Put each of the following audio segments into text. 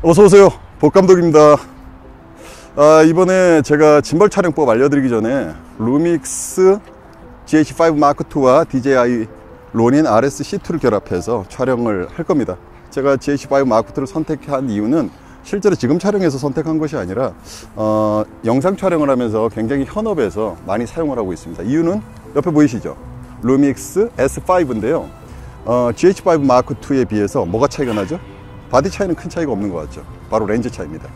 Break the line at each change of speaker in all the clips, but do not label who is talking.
어서오세요, 복감독입니다. 이번에 제가 짐벌 촬영법 알려드리기 전에 루믹스 GH5 마크2와 DJI 로닌 RS-C2를 결합해서 촬영을 할 겁니다. 제가 GH5 마크2를 선택한 이유는 실제로 지금 촬영해서 선택한 것이 아니라 영상 촬영을 하면서 굉장히 현업에서 많이 사용을 하고 있습니다. 이유는 옆에 보이시죠? 루믹스 S5인데요 GH5 마크2에 비해서 뭐가 차이가 나죠? 바디 차이는 큰 차이가 없는 것 같죠. 바로 렌즈 차이입니다.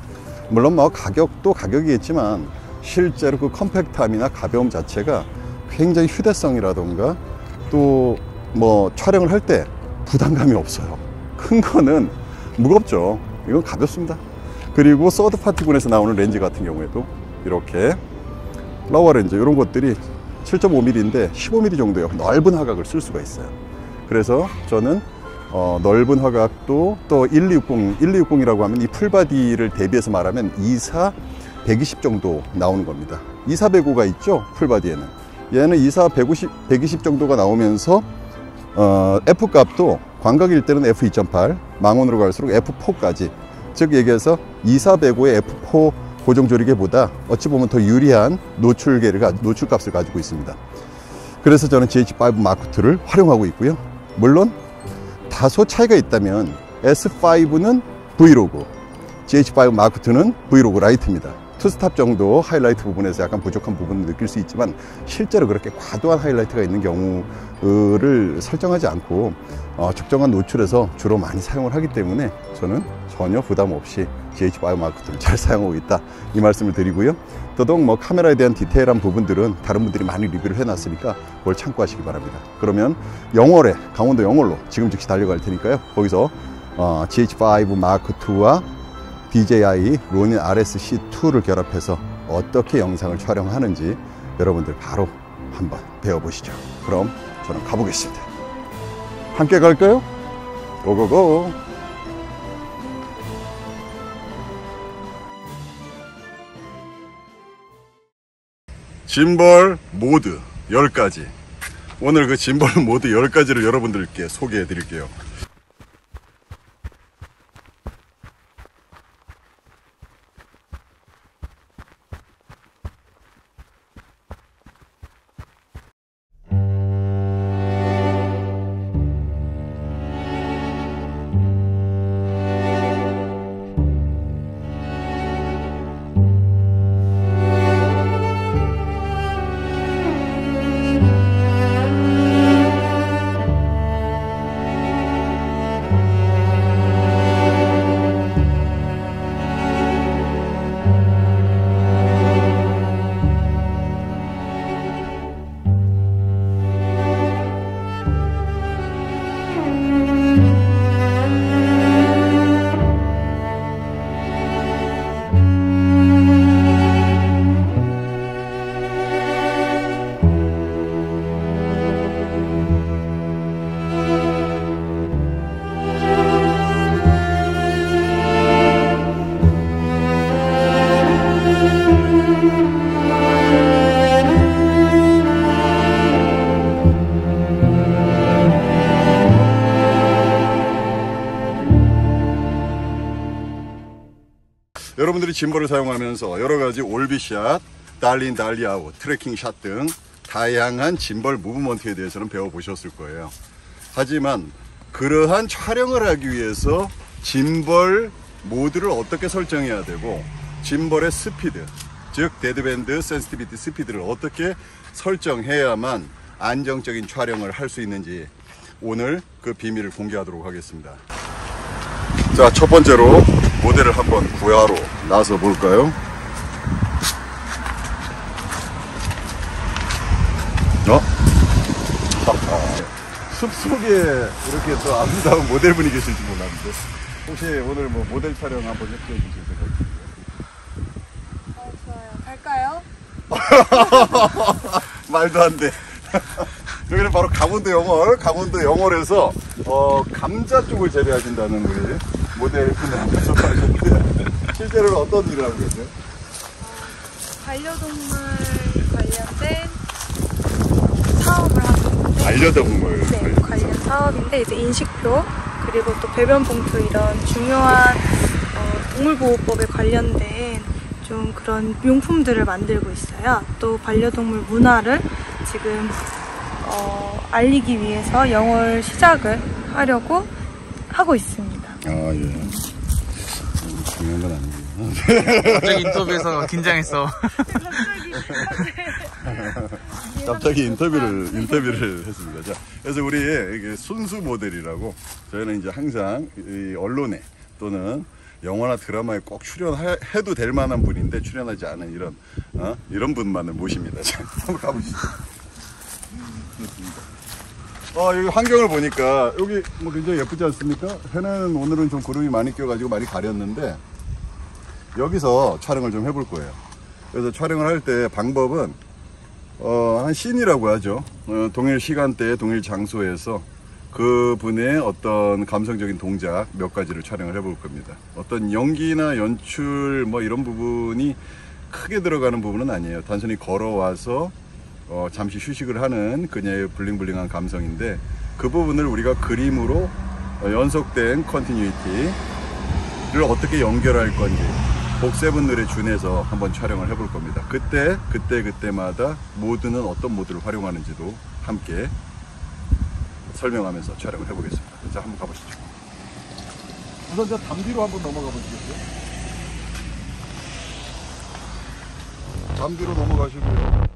물론 뭐 가격도 가격이겠지만 실제로 그 컴팩트함이나 가벼움 자체가 굉장히 휴대성이라던가 또 뭐 촬영을 할 때 부담감이 없어요. 큰 거는 무겁죠. 이건 가볍습니다. 그리고 서드파티군에서 나오는 렌즈 같은 경우에도 이렇게 라워 렌즈 이런 것들이 7.5mm인데 15mm 정도의 넓은 화각을 쓸 수가 있어요. 그래서 저는 넓은 화각도 또 1260이라고 하면 이 풀바디를 대비해서 말하면 24 120 정도 나오는 겁니다. 24 105가 있죠, 풀바디에는. 얘는 24 120 정도가 나오면서 F값도 광각일 때는 F2.8, 망원으로 갈수록 F4까지, 즉 얘기해서 24 105의 F4 고정조리개보다 어찌 보면 더 유리한 노출값을 가지고 있습니다. 그래서 저는 GH5 마크2를 활용하고 있고요. 물론 다소 차이가 있다면 S5는 브이로그, GH5 마크2는 브이로그 라이트입니다. 투스탑 정도 하이라이트 부분에서 약간 부족한 부분을 느낄 수 있지만 실제로 그렇게 과도한 하이라이트가 있는 경우를 설정하지 않고 적정한 노출에서 주로 많이 사용을 하기 때문에 저는 전혀 부담 없이 GH5 마크2를 잘 사용하고 있다, 이 말씀을 드리고요. 더더욱 뭐 카메라에 대한 디테일한 부분들은 다른 분들이 많이 리뷰를 해놨으니까 그걸 참고하시기 바랍니다. 그러면 영월에, 강원도 영월로 지금 즉시 달려갈 테니까요. 거기서 GH5 마크2와 DJI 로닌 RS-C2를 결합해서 어떻게 영상을 촬영하는지 여러분들 바로 한번 배워보시죠. 그럼 저는 가보겠습니다. 함께 갈까요? 고고고! 짐벌 모드 10가지. 오늘 그 짐벌 모드 10가지를 여러분들께 소개해 드릴게요. 여러분들이 짐벌을 사용하면서 여러가지 올비샷, 달린 달리아웃, 트래킹샷 등 다양한 짐벌 무브먼트에 대해서는 배워보셨을 거예요. 하지만 그러한 촬영을 하기 위해서 짐벌 모드를 어떻게 설정해야 되고 짐벌의 스피드, 즉 데드밴드 센시티비티 스피드를 어떻게 설정해야만 안정적인 촬영을 할 수 있는지 오늘 그 비밀을 공개하도록 하겠습니다. 자, 첫 번째로 모델을 한번 구하러 나서 볼까요? 숲속에 이렇게 또 아름다운 모델분이 계실지 몰랐는데 혹시 오늘 뭐 모델 촬영 한번 협조해 주실 생각이세요?
좋아요. 갈까요?
말도 안 돼. 여기는 바로 강원도 영월에서 감자 쪽을 재배하신다는 우리 모델분을 한번 접하셨는데 실제로는 어떤 일을 하고 계세요?
반려동물 관련된 사업을 하고 있는데,
반려동물
네, 관련 사업인데 이제 인식표 그리고 또 배변 봉투 이런 중요한 동물보호법에 관련된 좀 그런 용품들을 만들고 있어요. 또 반려동물 문화를 지금 알리기 위해서 영월 시작을 하려고 하고 있습니다.
아, 예. 중요한 건 아니에요.
갑자기 인터뷰에서 긴장했어.
갑자기 인터뷰를 했습니다. 자, 그래서 우리 이게 순수 모델이라고 저희는 이제 항상 이 언론에 또는 영화나 드라마에 꼭 출연해도 될 만한 분인데 출연하지 않은 이런 분만을 모십니다. 자, 한번 가보시죠. 여기 환경을 보니까 여기 뭐 굉장히 예쁘지 않습니까? 해는 오늘은 좀 구름이 많이 껴가지고 많이 가렸는데 여기서 촬영을 좀 해볼 거예요. 그래서 촬영을 할 때 방법은 한 씬이라고 하죠. 동일 시간대에 동일 장소에서 그분의 어떤 감성적인 동작 몇 가지를 촬영을 해볼 겁니다. 어떤 연기나 연출 뭐 이런 부분이 크게 들어가는 부분은 아니에요. 단순히 걸어와서 잠시 휴식을 하는 그녀의 블링블링한 감성인데 그 부분을 우리가 그림으로 연속된 컨티뉴이티를 어떻게 연결할 건지 복세븐늘에 준해서 한번 촬영을 해볼 겁니다. 그때마다 모드는 어떤 모드를 활용하는지도 함께 설명하면서 촬영을 해보겠습니다. 자, 한번 가보시죠. 우선 저 담 뒤로 한번 넘어가 보시겠어요? 담 뒤로 넘어가시고요.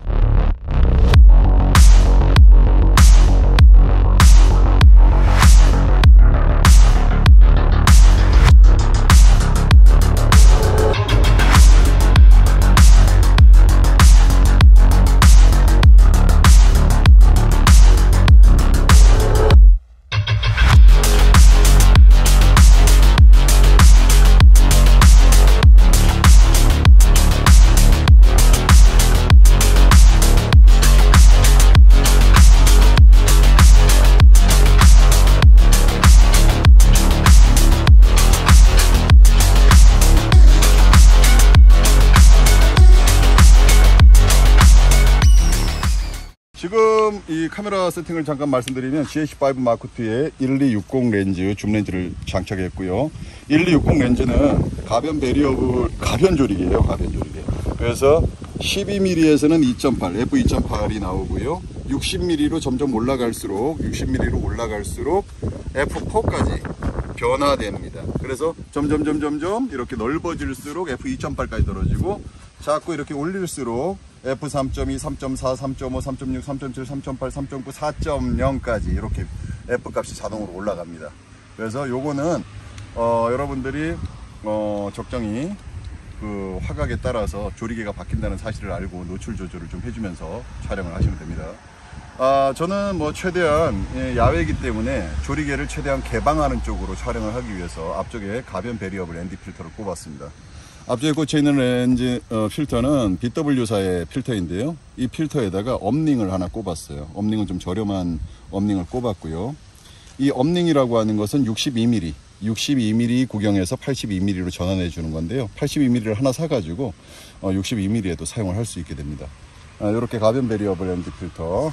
지금 이 카메라 세팅을 잠깐 말씀드리면 GH5 마크2에 1260 렌즈, 줌 렌즈를 장착했고요. 1260 렌즈는 가변 조리개예요. 가변 조리개. 그래서 12mm에서는 2.8, f2.8이 나오고요. 60mm로 점점 올라갈수록 f4까지 변화됩니다. 그래서 점점 이렇게 넓어질수록 f2.8까지 떨어지고 자꾸 이렇게 올릴수록 f3.2, 3.4, 3.5, 3.6, 3.7, 3.8, 3.9, 4.0까지 이렇게 f 값이 자동으로 올라갑니다. 그래서 요거는 여러분들이 적정히 그 화각에 따라서 조리개가 바뀐다는 사실을 알고 노출 조절을 좀 해주면서 촬영을 하시면 됩니다. 저는 뭐 최대한 야외이기 때문에 조리개를 최대한 개방하는 쪽으로 촬영을 하기 위해서 앞쪽에 가변 베리어블 ND 필터를 꼽았습니다. 앞쪽에 꽂혀 있는 렌즈 필터는 BW사의 필터인데요. 이 필터에다가 업링을 하나 꼽았어요. 업링은 좀 저렴한 업링을 꼽았고요. 이 업링이라고 하는 것은 62mm 구경해서 82mm로 전환해 주는 건데요. 82mm를 하나 사가지고 62mm에도 사용을 할 수 있게 됩니다. 이렇게 가변 베리어블 ND 필터.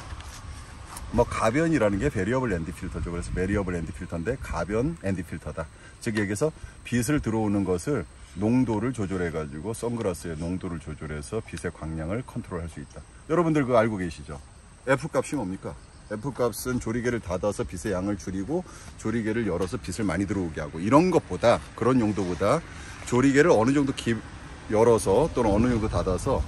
뭐 가변이라는 게 베리어블 ND 필터죠. 그래서 베리어블 ND 필터인데 가변 ND 필터다. 즉 여기서 빛을 들어오는 것을 농도를 조절해 가지고 선글라스의 농도를 조절해서 빛의 광량을 컨트롤할 수 있다. 여러분들 그거 알고 계시죠? F 값이 뭡니까? F 값은 조리개를 닫아서 빛의 양을 줄이고 조리개를 열어서 빛을 많이 들어오게 하고, 이런 것보다, 그런 용도보다 조리개를 어느 정도 열어서 또는 어느 정도 닫아서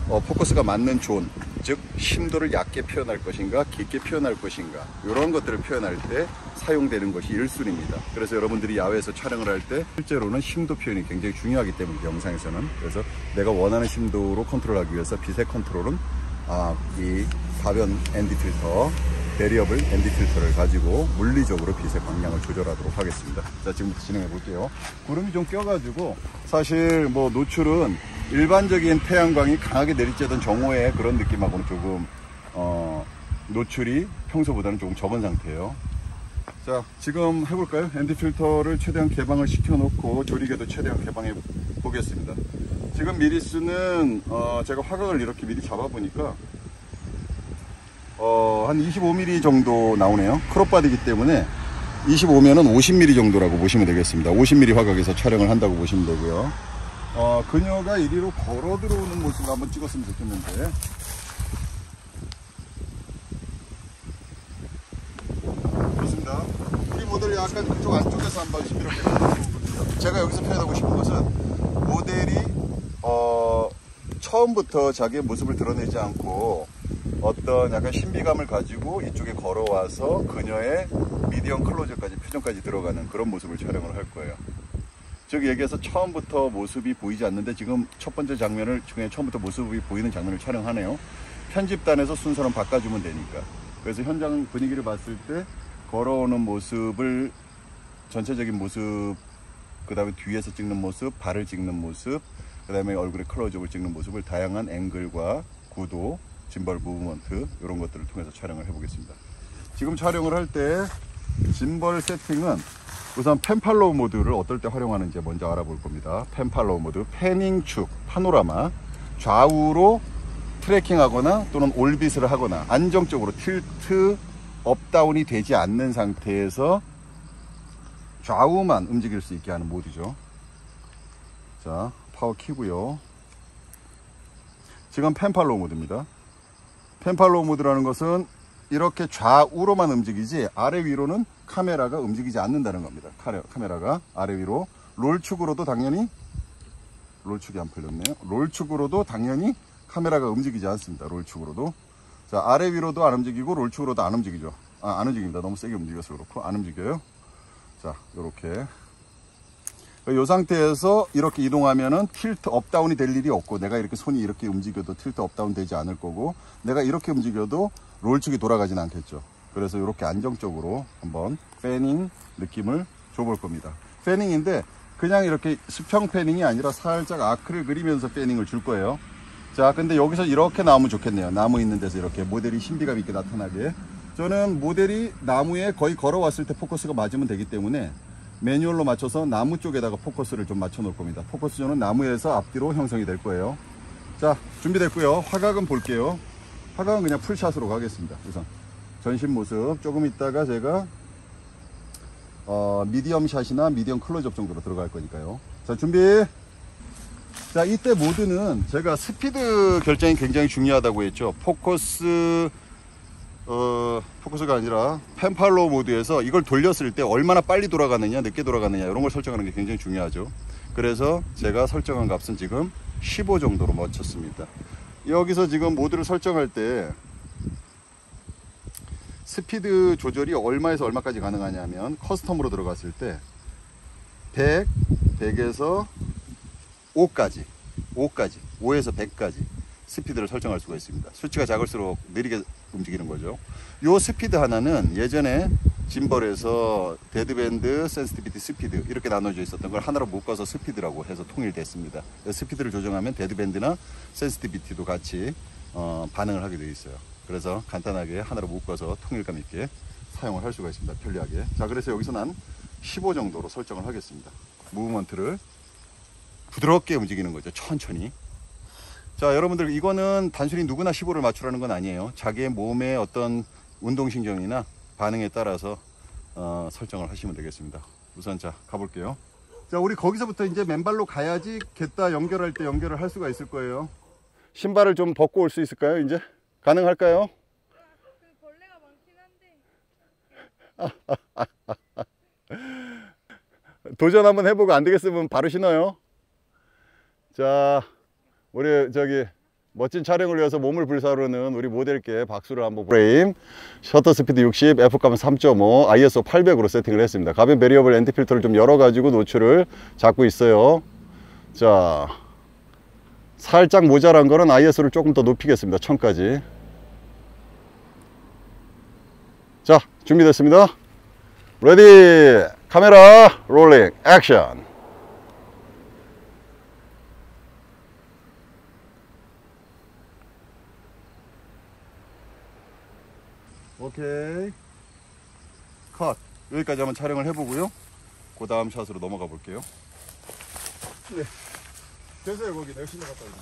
포커스가 맞는 존, 즉 심도를 얕게 표현할 것인가 깊게 표현할 것인가, 이런 것들을 표현할 때 사용되는 것이 1순위입니다. 그래서 여러분들이 야외에서 촬영을 할 때 실제로는 심도 표현이 굉장히 중요하기 때문에 영상에서는, 그래서 내가 원하는 심도로 컨트롤하기 위해서 빛의 컨트롤은 이 가변 ND 필터, 베리어블 ND 필터를 가지고 물리적으로 빛의 방향을 조절하도록 하겠습니다. 자, 지금부터 진행해 볼게요. 구름이 좀 껴가지고 사실 뭐 노출은 일반적인 태양광이 강하게 내리쬐던 정오의 그런 느낌하고는 조금 노출이 평소보다는 조금 적은 상태예요. 자, 지금 해볼까요? ND 필터를 최대한 개방을 시켜놓고 조리개도 최대한 개방해 보겠습니다. 지금 미리수는 제가 화각을 이렇게 미리 잡아보니까 한 25mm 정도 나오네요. 크롭바디이기 때문에 25면은 50mm 정도라고 보시면 되겠습니다. 50mm 화각에서 촬영을 한다고 보시면 되고요. 그녀가 이리로 걸어 들어오는 모습을 한번 찍었으면 좋겠는데. 그렇습니다. 우리 모델이 약간 그쪽 안쪽에서 한번 이렇게 제가 여기서 표현하고 싶은 것은 모델이 처음부터 자기의 모습을 드러내지 않고 어떤 약간 신비감을 가지고 이쪽에 걸어와서 그녀의 미디엄 클로즈까지 표정까지 들어가는 그런 모습을 촬영을 할 거예요. 즉 얘기해서 처음부터 모습이 보이지 않는데 지금 첫 번째 장면을 중에 처음부터 모습이 보이는 장면을 촬영하네요. 편집단에서 순서는 바꿔주면 되니까. 그래서 현장 분위기를 봤을 때 걸어오는 모습을 전체적인 모습, 그 다음에 뒤에서 찍는 모습, 발을 찍는 모습, 그 다음에 얼굴의 클로즈업을 찍는 모습을 다양한 앵글과 구도, 짐벌 무브먼트 이런 것들을 통해서 촬영을 해보겠습니다. 지금 촬영을 할 때 짐벌 세팅은 우선 펜팔로우 모드를 어떨 때 활용하는지 먼저 알아볼 겁니다. 펜팔로우 모드, 패닝 축, 파노라마, 좌우로 트래킹하거나 또는 올빗을 하거나 안정적으로 틸트, 업다운이 되지 않는 상태에서 좌우만 움직일 수 있게 하는 모드죠. 자, 파워 키고요. 지금 펜팔로우 모드입니다. 펜팔로우 모드라는 것은 이렇게 좌우로만 움직이지 아래 위로는 카메라가 움직이지 않는다는 겁니다. 카메라가 아래 위로 롤축으로도 당연히 롤축이 안 풀렸네요. 롤축으로도 당연히 카메라가 움직이지 않습니다. 롤축으로도. 자, 아래 위로도 안 움직이고 롤축으로도 안 움직이죠. 안 움직입니다. 너무 세게 움직여서 그렇고 안 움직여요. 자, 요렇게 이 상태에서 이렇게 이동하면은 틸트 업다운이 될 일이 없고, 내가 이렇게 손이 이렇게 움직여도 틸트 업다운 되지 않을 거고, 내가 이렇게 움직여도 롤축이 돌아가진 않겠죠. 그래서 이렇게 안정적으로 한번 패닝 느낌을 줘볼 겁니다. 패닝인데 그냥 이렇게 수평 패닝이 아니라 살짝 아크를 그리면서 패닝을 줄 거예요. 자, 근데 여기서 이렇게 나오면 좋겠네요. 나무 있는 데서 이렇게 모델이 신비감 있게 나타나게. 저는 모델이 나무에 거의 걸어왔을 때 포커스가 맞으면 되기 때문에 매뉴얼로 맞춰서 나무 쪽에다가 포커스를 좀 맞춰 놓을 겁니다. 포커스 존은 나무에서 앞뒤로 형성이 될 거예요. 자, 준비됐고요. 화각은 볼게요. 화각은 그냥 풀샷으로 가겠습니다. 우선 전신 모습 조금 있다가 제가 미디엄 샷이나 미디엄 클로즈업 정도로 들어갈 거니까요. 자, 준비. 자, 이때 모드는 제가 스피드 결정이 굉장히 중요하다고 했죠. 포커스가 아니라 펜팔로우 모드에서 이걸 돌렸을 때 얼마나 빨리 돌아가느냐 늦게 돌아가느냐 이런 걸 설정하는 게 굉장히 중요하죠. 그래서 제가 설정한 값은 지금 15 정도로 맞췄습니다. 여기서 지금 모드를 설정할 때 스피드 조절이 얼마에서 얼마까지 가능하냐면 커스텀으로 들어갔을 때 100, 100에서 5에서 100까지 스피드를 설정할 수가 있습니다. 수치가 작을수록 느리게 움직이는 거죠. 요 스피드 하나는 예전에 짐벌에서 데드밴드, 센시티비티, 스피드 이렇게 나눠져 있었던 걸 하나로 묶어서 스피드라고 해서 통일됐습니다. 스피드를 조정하면 데드밴드나 센시티비티도 같이 반응을 하게 되어 있어요. 그래서 간단하게 하나로 묶어서 통일감 있게 사용을 할 수가 있습니다. 편리하게. 자, 그래서 여기서 난 15 정도로 설정을 하겠습니다. 무브먼트를 부드럽게 움직이는 거죠. 천천히. 자, 여러분들 이거는 단순히 누구나 15를 맞추라는 건 아니에요. 자기의 몸의 어떤 운동신경이나 반응에 따라서 설정을 하시면 되겠습니다. 우선 자, 가볼게요. 자, 우리 거기서부터 이제 맨발로 가야지 겟다 연결할 때 연결을 할 수가 있을 거예요. 신발을 좀 벗고 올 수 있을까요? 이제 가능할까요?
벌레가 많긴 한데.
도전 한번 해보고 안 되겠으면 바로 신어요. 자, 우리 저기 멋진 촬영을 위해서 몸을 불사르는 우리 모델께 박수를 한번. 프레임 셔터 스피드 60, F값은 3.5, ISO 800으로 세팅을 했습니다. 가변 베리어블 엔티 필터를 좀 열어가지고 노출을 잡고 있어요. 자, 살짝 모자란 거는 ISO를 조금 더 높이겠습니다. 1000까지. 자, 준비됐습니다. 레디, 카메라 롤링 액션. 오케이, 컷. 여기까지 한번 촬영을 해보고요. 그 다음 샷으로 넘어가 볼게요. 네, 됐어요. 거기 내가 신나 갔다 오자.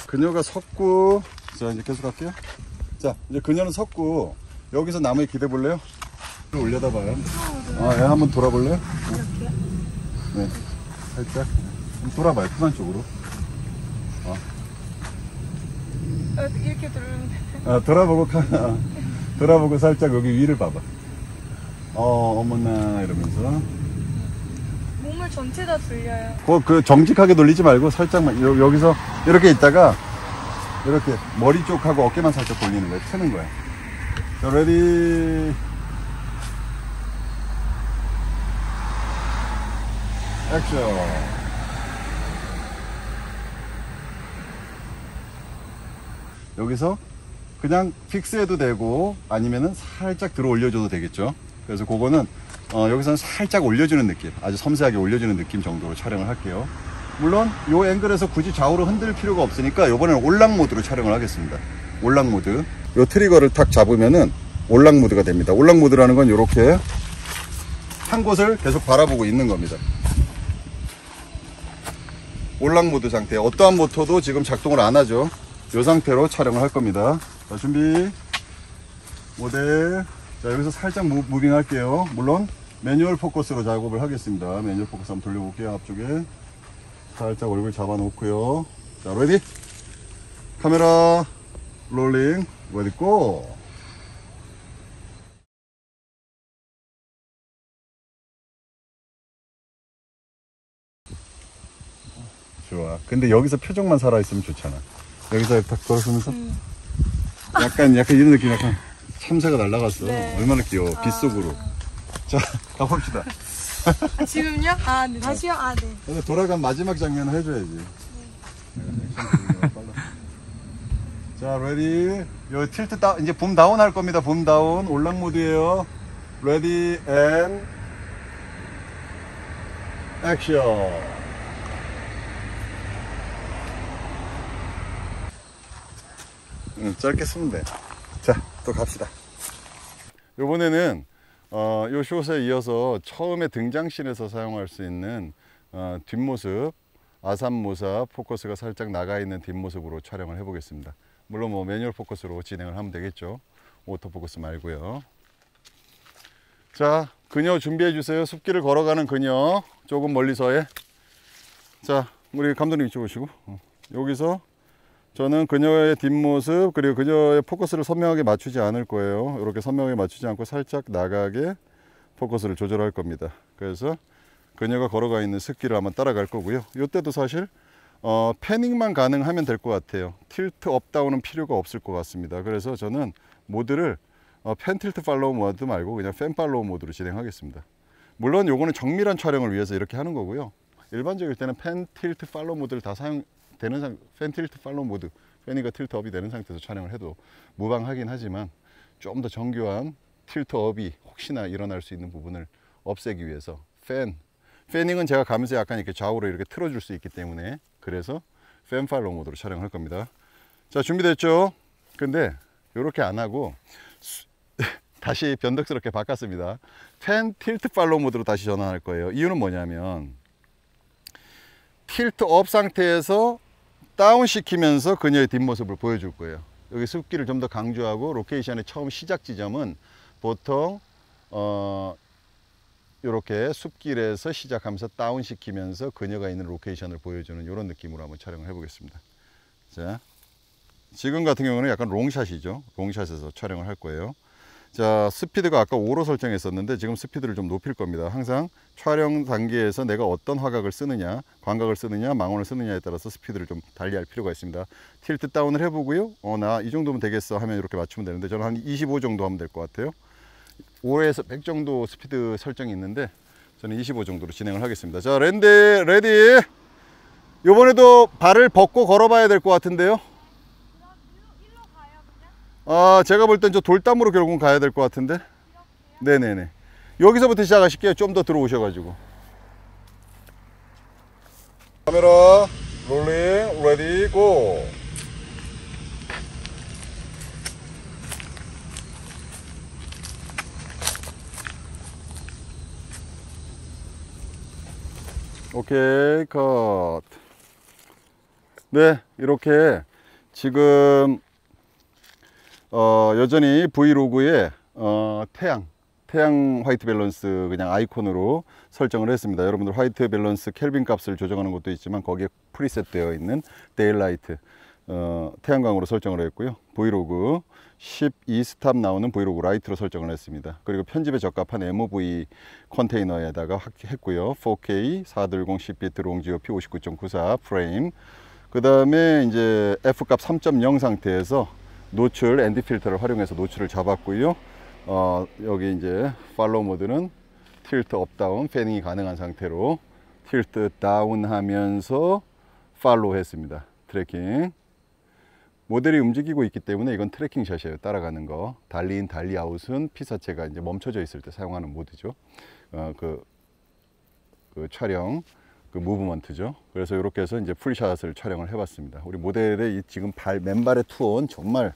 그녀가 섰고, 자, 이제 계속 할게요. 자, 이제 그녀는 섰고 여기서 나무에 기대 볼래요? 올려다 봐요. 아, 애 한번 돌아볼래요?
이렇게요?
네, 살짝 좀 돌아봐요. 후반 쪽으로.
이렇게 들으면
돌아보고 돌아보고 살짝 여기 위를 봐봐. 어머나 이러면서.
몸을 전체 다 돌려요.
그 정직하게 돌리지 말고 살짝만 여기서 이렇게 있다가 이렇게 머리 쪽하고 어깨만 살짝 돌리는 거야. 트는 거야. 자, 레디. 액션. 여기서 그냥 픽스해도 되고 아니면은 살짝 들어 올려줘도 되겠죠. 그래서 그거는 여기서는 살짝 올려주는 느낌, 아주 섬세하게 올려주는 느낌 정도로 촬영을 할게요. 물론 이 앵글에서 굳이 좌우로 흔들 필요가 없으니까 이번에는 올락 모드로 촬영을 하겠습니다. 올락 모드. 이 트리거를 탁 잡으면은 올락 모드가 됩니다. 올락 모드라는 건 이렇게 한 곳을 계속 바라보고 있는 겁니다. 올락 모드 상태. 어떠한 모터도 지금 작동을 안 하죠. 이 상태로 촬영을 할 겁니다. 자, 준비. 모델. 자, 여기서 살짝 무빙 할게요. 물론 매뉴얼 포커스로 작업을 하겠습니다. 매뉴얼 포커스 한번 돌려볼게요. 앞쪽에 살짝 얼굴 잡아 놓고요. 자, 레디. 카메라 롤링. 레디 고. 좋아. 근데 여기서 표정만 살아있으면 좋잖아. 여기서 딱 돌아서면서 약간 이런 느낌. 약간 참새가 날아갔어.
네.
얼마나 귀여워. 빗속으로. 자, 가봅시다.
지금요? 아, 네. 다시요? 아, 네.
근데 돌아간 마지막 장면을 해줘야지. 자, 레디. 요 틸트 다운, 이제 붐 다운 할 겁니다. 붐 다운. 올락 모드예요. 레디 앤 액션. 짧게 쓰면 돼. 자, 또 갑시다. 요번에는 요 숏에 이어서 처음에 등장씬에서 사용할 수 있는 뒷모습, 아산모사 포커스가 살짝 나가 있는 뒷모습으로 촬영을 해 보겠습니다. 물론 뭐 매뉴얼 포커스로 진행을 하면 되겠죠. 오토포커스 말고요. 자, 그녀 준비해 주세요. 숲길을 걸어가는 그녀. 조금 멀리서의. 자, 우리 감독님 이쪽 오시고. 여기서 저는 그녀의 뒷모습, 그리고 그녀의 포커스를 선명하게 맞추지 않을 거예요. 이렇게 선명하게 맞추지 않고 살짝 나가게 포커스를 조절할 겁니다. 그래서 그녀가 걸어가 있는 숲길을 한번 따라갈 거고요. 이때도 사실 패닝만 가능하면 될 것 같아요. 틸트 업 다운은 필요가 없을 것 같습니다. 그래서 저는 모드를 팬 틸트 팔로우 모드 말고 그냥 팬 팔로우 모드로 진행하겠습니다. 물론 요거는 정밀한 촬영을 위해서 이렇게 하는 거고요. 일반적일 때는 팬 틸트 팔로우 모드를 다 사용되는 팬 틸트 팔로우 모드, 팬이가 틸트 업이 되는 상태에서 촬영을 해도 무방하긴 하지만 좀 더 정교한 틸트 업이 혹시나 일어날 수 있는 부분을 없애기 위해서 패닝은 제가 가면서 약간 이렇게 좌우로 이렇게 틀어줄 수 있기 때문에 그래서 팬 팔로우 모드로 촬영할 겁니다. 자, 준비됐죠? 근데 이렇게 안 하고 다시 변덕스럽게 바꿨습니다. 팬 틸트 팔로우 모드로 다시 전환할 거예요. 이유는 뭐냐면 틸트 업 상태에서 다운 시키면서 그녀의 뒷모습을 보여줄 거예요. 여기 숲길을 좀 더 강조하고 로케이션의 처음 시작 지점은 보통 이렇게 숲길에서 시작하면서 다운 시키면서 그녀가 있는 로케이션을 보여주는 이런 느낌으로 한번 촬영을 해 보겠습니다. 자, 지금 같은 경우는 약간 롱샷이죠. 롱샷에서 촬영을 할 거예요. 자, 스피드가 아까 5로 설정했었는데 지금 스피드를 좀 높일 겁니다. 항상 촬영 단계에서 내가 어떤 화각을 쓰느냐, 광각을 쓰느냐, 망원을 쓰느냐에 따라서 스피드를 좀 달리할 필요가 있습니다. 틸트 다운을 해보고요. 나 이 정도면 되겠어 하면 이렇게 맞추면 되는데 저는 한 25 정도 하면 될 것 같아요. 5에서 100 정도 스피드 설정이 있는데 저는 25 정도로 진행을 하겠습니다. 자, 레디. 이번에도 발을 벗고 걸어봐야 될 것 같은데요. 제가 볼 땐 저 돌담으로 결국은 가야 될 것 같은데. 네네네. 여기서부터 시작하실게요. 좀 더 들어오셔가지고. 카메라 롤링 레디 고. 오케이 컷. 네, 이렇게 지금 여전히 브이로그에 태양 화이트 밸런스 그냥 아이콘으로 설정을 했습니다. 여러분들 화이트 밸런스 켈빈 값을 조정하는 것도 있지만 거기에 프리셋 되어 있는 데일라이트 태양광으로 설정을 했고요. 브이로그 12스탑 나오는 브이로그 라이트로 설정을 했습니다. 그리고 편집에 적합한 MOV 컨테이너에다가 했고요. 4K 420 10비트 롱지오피 59.94 프레임. 그 다음에 이제 F값 3.0 상태에서 노출 ND 필터를 활용해서 노출을 잡았고요. 여기 이제 팔로우 모드는 틸트 업 다운 패닝이 가능한 상태로 틸트 다운 하면서 팔로우 했습니다. 트래킹. 모델이 움직이고 있기 때문에 이건 트래킹 샷이에요. 따라가는 거. 달리인 달리아웃은 피사체가 이제 멈춰져 있을 때 사용하는 모드죠. 그 촬영 그 무브먼트죠. 그래서 이렇게 해서 이제 풀샷을 촬영을 해봤습니다. 우리 모델의 이 지금 맨발의 투혼 정말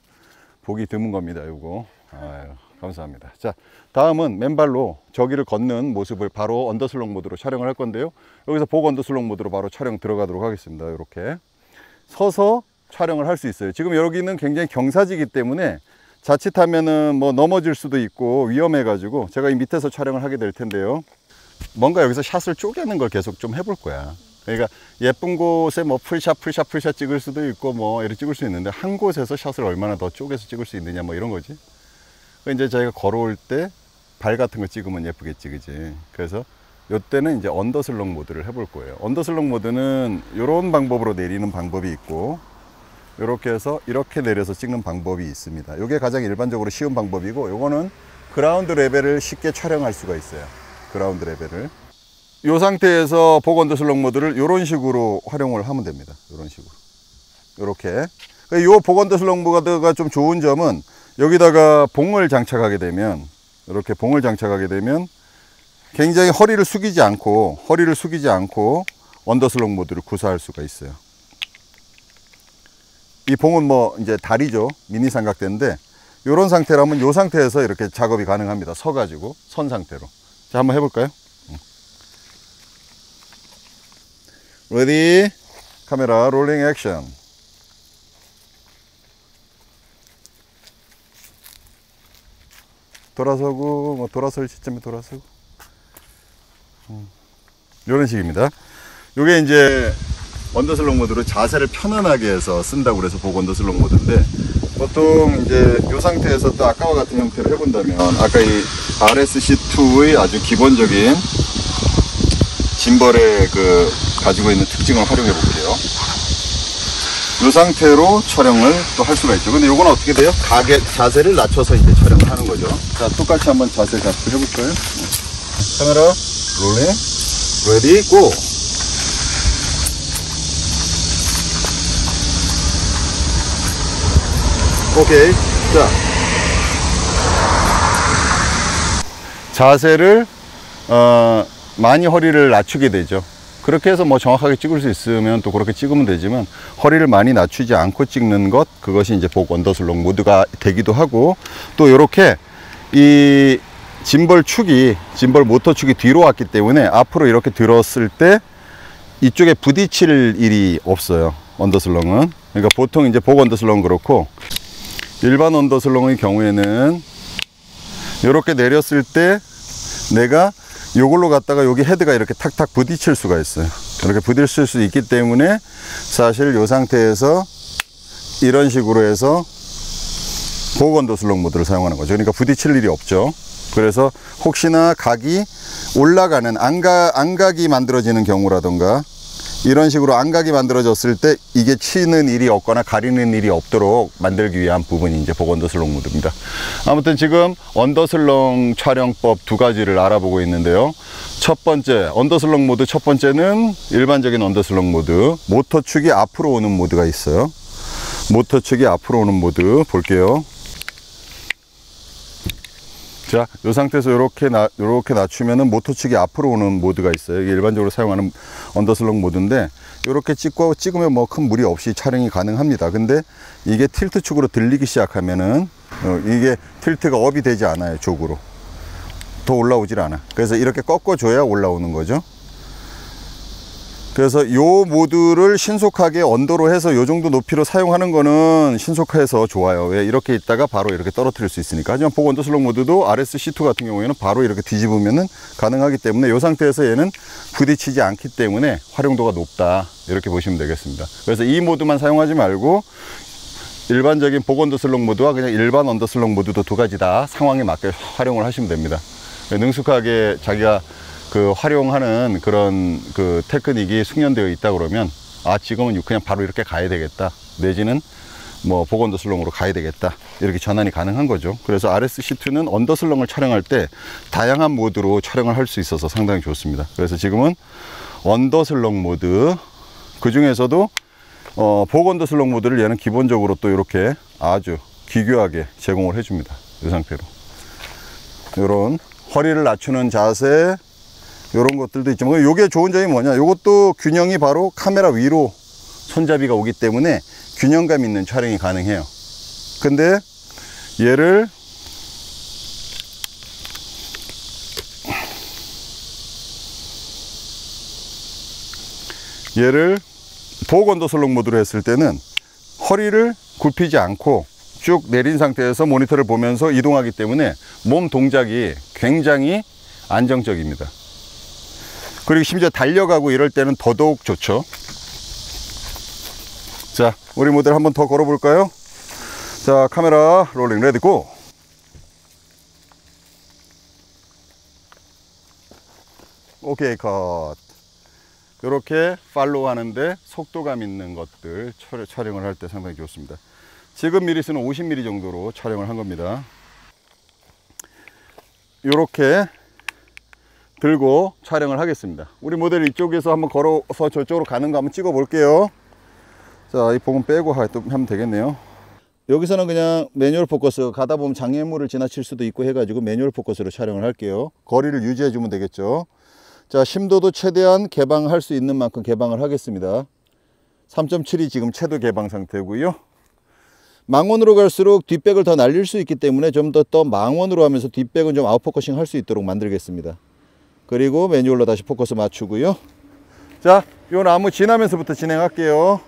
보기 드문 겁니다. 이거 감사합니다. 자, 다음은 맨발로 저기를 걷는 모습을 바로 언더슬롱 모드로 촬영을 할 건데요. 여기서 복 언더슬롱 모드로 바로 촬영 들어가도록 하겠습니다. 이렇게 서서 촬영을 할 수 있어요. 지금 여기는 굉장히 경사지기 때문에 자칫하면은 뭐 넘어질 수도 있고 위험해 가지고 제가 이 밑에서 촬영을 하게 될 텐데요. 뭔가 여기서 샷을 쪼개는 걸 계속 좀 해볼 거야. 그러니까 예쁜 곳에 뭐 풀샷 찍을 수도 있고 뭐 이렇게 찍을 수 있는데 한 곳에서 샷을 얼마나 더 쪼개서 찍을 수 있느냐 뭐 이런 거지. 이제 저희가 걸어올 때 발 같은 거 찍으면 예쁘겠지, 그지? 그래서 이때는 이제 언더슬롱 모드를 해볼 거예요. 언더슬롱 모드는 이런 방법으로 내리는 방법이 있고 이렇게 해서 이렇게 내려서 찍는 방법이 있습니다. 이게 가장 일반적으로 쉬운 방법이고 요거는 그라운드 레벨을 쉽게 촬영할 수가 있어요. 그라운드 레벨을 이 상태에서 복 언더슬롱 모드를 이런 식으로 활용을 하면 됩니다. 이런 식으로 이렇게 이 복 언더슬롱 모드가 좀 좋은 점은 여기다가 봉을 장착하게 되면 이렇게 봉을 장착하게 되면 굉장히 허리를 숙이지 않고 언더슬롱 모드를 구사할 수가 있어요. 이 봉은 뭐 이제 다리죠. 미니 삼각대인데 이런 상태라면 이 상태에서 이렇게 작업이 가능합니다. 서 가지고 선 상태로. 자, 한번 해볼까요? 레디 카메라 롤링 액션. 돌아서고 뭐 돌아설 시점에 돌아서고 이런 식입니다. 이게 이제 언더슬롱 모드로 자세를 편안하게 해서 쓴다고 그래서 복 언더슬롱 모드인데 보통 이제 이 상태에서 또 아까와 같은 형태로 해본다면 아까 이 RSC2의 아주 기본적인 짐벌의 그 가지고 있는 특징을 활용해 볼게요. 이 상태로 촬영을 또 할 수가 있죠. 근데 이건 어떻게 돼요? 자세를 낮춰서 이제 촬영을 하는 거죠. 자, 똑같이 한번 자세 잡고 해볼까요? 카메라 롤링 레디 고. 오케이. 자, 자세를 많이 허리를 낮추게 되죠. 그렇게 해서 뭐 정확하게 찍을 수 있으면 또 그렇게 찍으면 되지만 허리를 많이 낮추지 않고 찍는 것, 그것이 이제 복 언더슬롱 모드가 되기도 하고, 또 이렇게 이 짐벌 모터 축이 뒤로 왔기 때문에 앞으로 이렇게 들었을 때 이쪽에 부딪힐 일이 없어요. 언더슬롱은. 그러니까 보통 이제 복 언더슬롱은 그렇고, 일반 언더슬롱의 경우에는 이렇게 내렸을 때 내가 요걸로 갔다가 여기 헤드가 이렇게 탁탁 부딪힐 수가 있어요. 이렇게 부딪힐 수 있기 때문에 사실 이 상태에서 이런 식으로 해서 복 언더슬롱 모드를 사용하는 거죠. 그러니까 부딪힐 일이 없죠. 그래서 혹시나 각이 올라가는 안각이 만들어지는 경우라던가 이런 식으로 안각이 만들어졌을 때 이게 치는 일이 없거나 가리는 일이 없도록 만들기 위한 부분이 이제 복 언더슬롱 모드입니다. 아무튼 지금 언더슬롱 촬영법 두 가지를 알아보고 있는데요. 첫 번째 언더슬롱 모드, 첫 번째는 일반적인 언더슬롱 모드, 모터 축이 앞으로 오는 모드가 있어요. 모터 축이 앞으로 오는 모드 볼게요. 자, 이 상태에서 이렇게 낮추면은 모터 축이 앞으로 오는 모드가 있어요. 이게 일반적으로 사용하는 언더슬롱 모드인데, 이렇게 찍으면 뭐 큰 무리 없이 촬영이 가능합니다. 근데 이게 틸트 축으로 들리기 시작하면은 이게 틸트가 업이 되지 않아요. 쪽으로 더 올라오질 않아. 그래서 이렇게 꺾어줘야 올라오는 거죠. 그래서 요 모드를 신속하게 언더로 해서 요 정도 높이로 사용하는 거는 신속해서 좋아요. 왜? 이렇게 있다가 바로 이렇게 떨어뜨릴 수 있으니까. 하지만 복 언더슬럭 모드도 RS-C2 같은 경우에는 바로 이렇게 뒤집으면은 가능하기 때문에 이 상태에서 얘는 부딪히지 않기 때문에 활용도가 높다, 이렇게 보시면 되겠습니다. 그래서 이 모드만 사용하지 말고 일반적인 복 언더슬럭 모드와 그냥 일반 언더슬럭 모드도 두 가지 다 상황에 맞게 활용을 하시면 됩니다. 능숙하게 자기가 그 활용하는 그런 그 테크닉이 숙련되어 있다 그러면, 아, 지금은 그냥 바로 이렇게 가야 되겠다, 내지는 뭐 복 언더슬렁으로 가야 되겠다, 이렇게 전환이 가능한 거죠. 그래서 RS-C2는 언더슬렁을 촬영할 때 다양한 모드로 촬영을 할 수 있어서 상당히 좋습니다. 그래서 지금은 언더슬렁 모드, 그 중에서도 복 언더슬렁 모드를 얘는 기본적으로 또 이렇게 아주 기교하게 제공을 해줍니다. 이 상태로 이런 허리를 낮추는 자세, 이런 것들도 있지만, 요게 좋은 점이 뭐냐, 요것도 균형이 바로 카메라 위로 손잡이가 오기 때문에 균형감 있는 촬영이 가능해요. 근데 얘를 복 언더슬럭 모드로 했을 때는 허리를 굽히지 않고 쭉 내린 상태에서 모니터를 보면서 이동하기 때문에 몸 동작이 굉장히 안정적입니다. 그리고 심지어 달려가고 이럴 때는 더더욱 좋죠. 자, 우리 모델 한번 더 걸어 볼까요? 자, 카메라 롤링 레디 고. 오케이, 컷. 이렇게 팔로우 하는데 속도감 있는 것들 촬영을 할 때 상당히 좋습니다. 지금 미리수는 50mm 정도로 촬영을 한 겁니다. 이렇게 들고 촬영을 하겠습니다. 우리 모델 이쪽에서 한번 걸어서 저쪽으로 가는 거 한번 찍어 볼게요. 자, 이 봉은 빼고 하면 되겠네요. 여기서는 그냥 매뉴얼 포커스, 가다 보면 장애물을 지나칠 수도 있고 해가지고 매뉴얼 포커스로 촬영을 할게요. 거리를 유지해 주면 되겠죠. 자, 심도도 최대한 개방할 수 있는 만큼 개방을 하겠습니다. 3.7이 지금 최대 개방 상태고요. 망원으로 갈수록 뒷백을 더 날릴 수 있기 때문에 좀 더 망원으로 하면서 뒷백은 좀 아웃포커싱 할 수 있도록 만들겠습니다. 그리고 매뉴얼로 다시 포커스 맞추고요. 자, 요 나무 지나면서부터 진행할게요.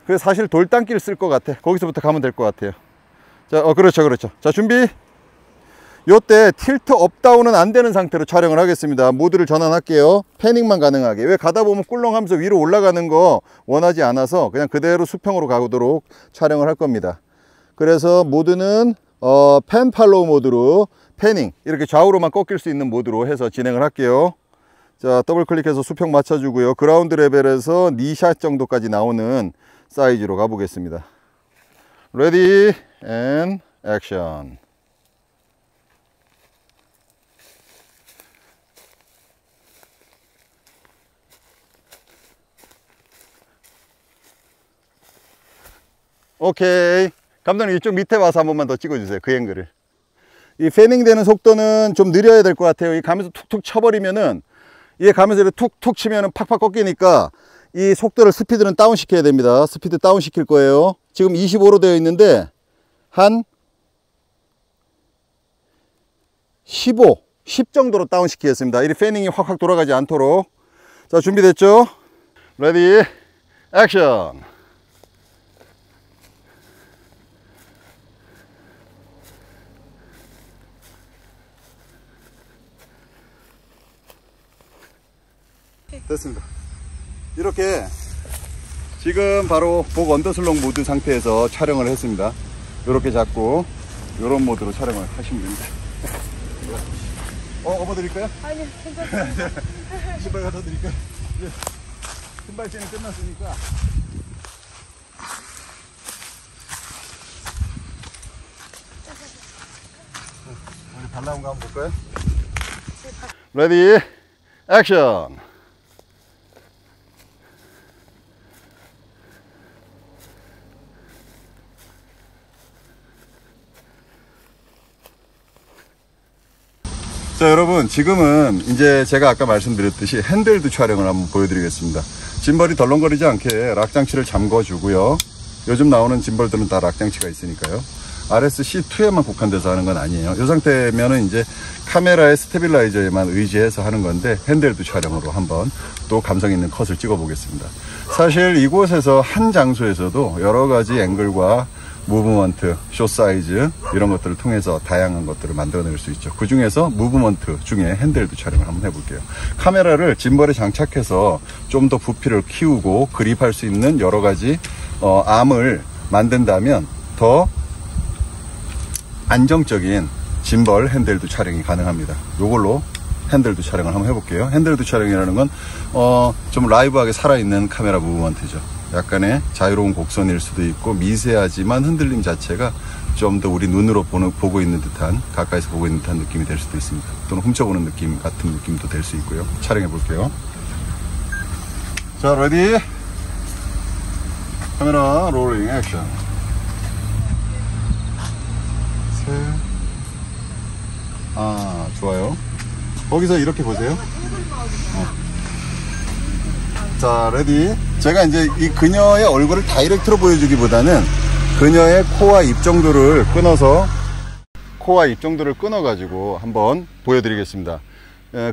그래서 사실 돌담길 쓸 것 같아. 거기서부터 가면 될 것 같아요. 자, 그렇죠. 자, 준비. 요때 틸트 업다운은 안 되는 상태로 촬영을 하겠습니다. 모드를 전환할게요. 패닝만 가능하게. 왜? 가다 보면 꿀렁하면서 위로 올라가는 거 원하지 않아서 그냥 그대로 수평으로 가도록 촬영을 할 겁니다. 그래서 모드는 펜 팔로우 모드로, 패닝 이렇게 좌우로만 꺾일 수 있는 모드로 해서 진행을 할게요. 자, 더블 클릭해서 수평 맞춰주고요. 그라운드 레벨에서 니샷 정도까지 나오는 사이즈로 가보겠습니다. 레디 앤 액션. 오케이. 감독님 이쪽 밑에 와서 한 번만 더 찍어주세요. 그 앵글을. 이 패닝 되는 속도는 좀 느려야 될 것 같아요. 이 가면서 툭툭 쳐버리면은, 얘 가면서 이렇게 툭툭 치면은 팍팍 꺾이니까 이 속도를, 스피드는 다운 시켜야 됩니다. 스피드 다운 시킬 거예요. 지금 25로 되어 있는데 한 15, 10 정도로 다운 시키겠습니다. 이 패닝이 확확 돌아가지 않도록. 자, 준비됐죠? 레디 액션. 됐습니다. 이렇게 지금 바로 복 언더슬럭 모드 상태에서 촬영을 했습니다. 이렇게 잡고 이런 모드로 촬영을 하시면 됩니다. 업어드릴까요?
아니요, 괜찮습니다.
신발 갖다 드릴까요? 네. 신발끈이 끝났으니까. 우리 발 나온 거 한번 볼까요? 레디 액션. 자, 여러분, 지금은 이제 제가 아까 말씀드렸듯이 핸들드 촬영을 한번 보여드리겠습니다. 짐벌이 덜렁거리지 않게 락 장치를 잠궈 주고요. 요즘 나오는 짐벌들은 다 락 장치가 있으니까요. RS-C2에만 국한돼서 하는 건 아니에요. 이 상태면은 이제 카메라의 스테빌라이저에만 의지해서 하는 건데, 핸들드 촬영으로 한번 또 감성 있는 컷을 찍어 보겠습니다. 사실 이곳에서 한 장소에서도 여러 가지 앵글과 무브먼트, 숏 사이즈 이런 것들을 통해서 다양한 것들을 만들어낼 수 있죠. 그 중에서 무브먼트 중에 핸들드 촬영을 한번 해볼게요. 카메라를 짐벌에 장착해서 좀 더 부피를 키우고 그립할 수 있는 여러 가지 암을 만든다면 더 안정적인 짐벌 핸들드 촬영이 가능합니다. 이걸로 핸들드 촬영을 한번 해볼게요. 핸들드 촬영이라는 건 좀 라이브하게 살아있는 카메라 무브먼트죠. 약간의 자유로운 곡선일 수도 있고, 미세하지만 흔들림 자체가 좀 더 우리 눈으로 보고 있는 듯한, 가까이서 보고 있는 듯한 느낌이 될 수도 있습니다. 또는 훔쳐보는 느낌 같은 느낌도 될 수 있고요. 촬영해 볼게요. 자, 레디, 카메라 롤링 액션. 좋아요. 거기서 이렇게 보세요. 자, 레디. 제가 이제 이 그녀의 얼굴을 다이렉트로 보여주기보다는 그녀의 코와 입 정도를 끊어가지고 한번 보여드리겠습니다.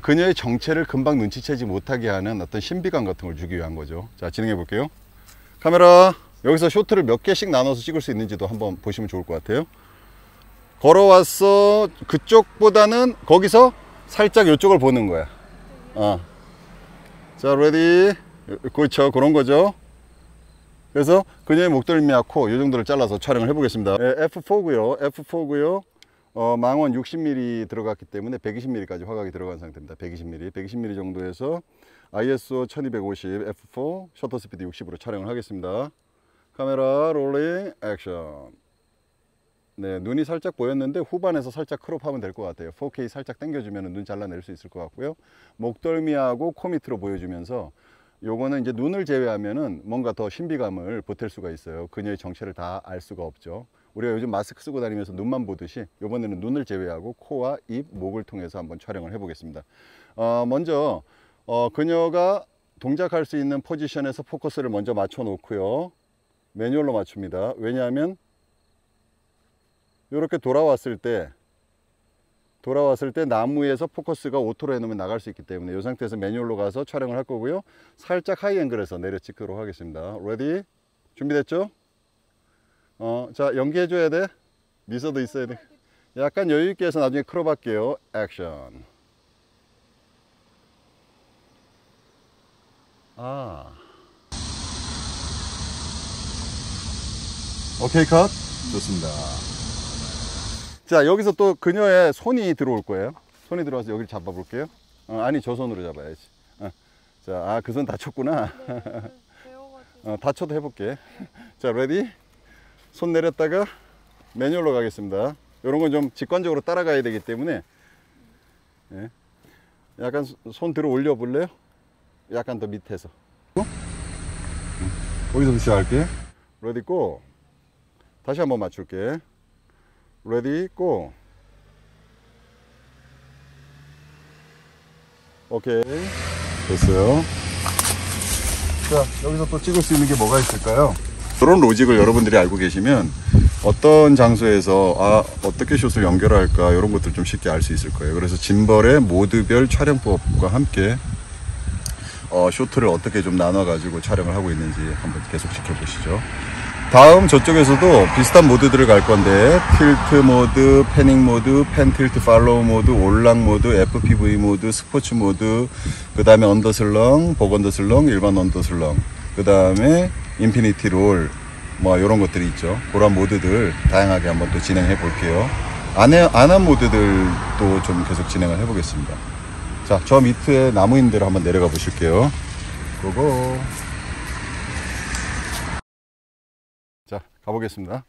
그녀의 정체를 금방 눈치채지 못하게 하는 어떤 신비감 같은 걸 주기 위한 거죠. 자, 진행해 볼게요. 카메라, 여기서 쇼트를 몇 개씩 나눠서 찍을 수 있는지도 한번 보시면 좋을 것 같아요. 걸어왔어. 그쪽보다는 거기서 살짝 이쪽을 보는 거야. 자, 레디. 그렇죠. 그런 거죠. 그래서 그녀의 목덜미와 코, 이 정도를 잘라서 촬영을 해보겠습니다. F4고요. F4고요. 망원 60mm 들어갔기 때문에 120mm까지 화각이 들어간 상태입니다. 120mm 정도에서 ISO 1250 F4 셔터 스피드 60으로 촬영을 하겠습니다. 카메라 롤링 액션. 네, 눈이 살짝 보였는데 후반에서 살짝 크롭하면 될 것 같아요. 4K 살짝 당겨주면 눈 잘라낼 수 있을 것 같고요. 목덜미하고 코 밑으로 보여주면서, 요거는 이제 눈을 제외하면은 뭔가 더 신비감을 보탤 수가 있어요. 그녀의 정체를 다 알 수가 없죠. 우리가 요즘 마스크 쓰고 다니면서 눈만 보듯이 요번에는 눈을 제외하고 코와 입, 목을 통해서 한번 촬영을 해 보겠습니다. 먼저 그녀가 동작할 수 있는 포지션에서 포커스를 먼저 맞춰 놓고요. 매뉴얼로 맞춥니다. 왜냐하면 이렇게 돌아왔을 때 나무에서 포커스가 오토로 해놓으면 나갈 수 있기 때문에 이 상태에서 매뉴얼로 가서 촬영을 할 거고요. 살짝 하이 앵글에서 내려 찍도록 하겠습니다. 레디? 준비됐죠? 자, 연기해 줘야 돼. 미소도 있어야 돼. 약간 여유 있게 해서 나중에 크롭 할게요. 액션. 오케이, 컷. 좋습니다. 자, 여기서 또 그녀의 손이 들어올 거예요. 손이 들어와서 여기를 잡아 볼게요. 아니, 저 손으로 잡아야지. 자, 그 손 다쳤구나. 다쳐도 해볼게. 자, 레디? 손 내렸다가 매뉴얼로 가겠습니다. 이런 건 좀 직관적으로 따라가야 되기 때문에, 예. 약간 손 들어 올려 볼래요? 약간 더 밑에서. 거기서부터 시작할게. 레디 고. 다시 한번 맞출게. 레디 고. 오케이, 됐어요. 자, 여기서 또 찍을 수 있는 게 뭐가 있을까요? 그런 로직을 여러분들이 알고 계시면 어떤 장소에서 어떻게 숏을 연결할까, 이런 것들 좀 쉽게 알 수 있을 거예요. 그래서 짐벌의 모드별 촬영법과 함께 쇼트를 어떻게 좀 나눠 가지고 촬영을 하고 있는지 한번 계속 지켜보시죠. 다음 저쪽에서도 비슷한 모드들을 갈 건데, 틸트 모드, 패닝 모드, 펜 틸트 팔로우 모드, 올락 모드, FPV 모드, 스포츠 모드, 그 다음에 언더슬렁, 복 언더슬렁, 일반 언더슬렁, 그 다음에 인피니티 롤, 뭐 이런 것들이 있죠. 그런 모드들 다양하게 한번 또 진행해 볼게요. 안 한 모드들도 좀 계속 진행을 해 보겠습니다. 자, 저 밑에 나무인대로 한번 내려가 보실게요. 고고. 자, 가보겠습니다.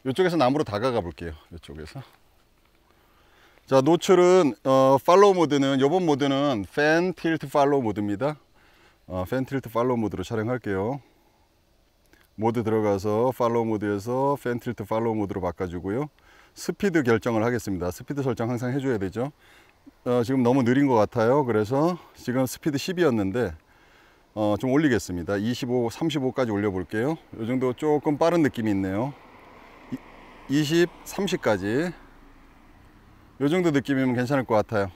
이쪽에서 나무로 다가가 볼게요. 이쪽에서. 자, 노출은 팔로우 모드는, 요번 모드는 팬 틸트 팔로우 모드입니다. 팬 틸트 팔로우 모드로 촬영할게요. 모드 들어가서 팔로우 모드에서 팬 틸트 팔로우 모드로 바꿔주고요. 스피드 결정을 하겠습니다. 스피드 설정 항상 해줘야 되죠. 지금 너무 느린 것 같아요. 그래서 지금 스피드 10이었는데 좀 올리겠습니다. 25, 35까지 올려볼게요. 이 정도 조금 빠른 느낌이 있네요. 20, 30까지 요 정도 느낌이면 괜찮을 것 같아요.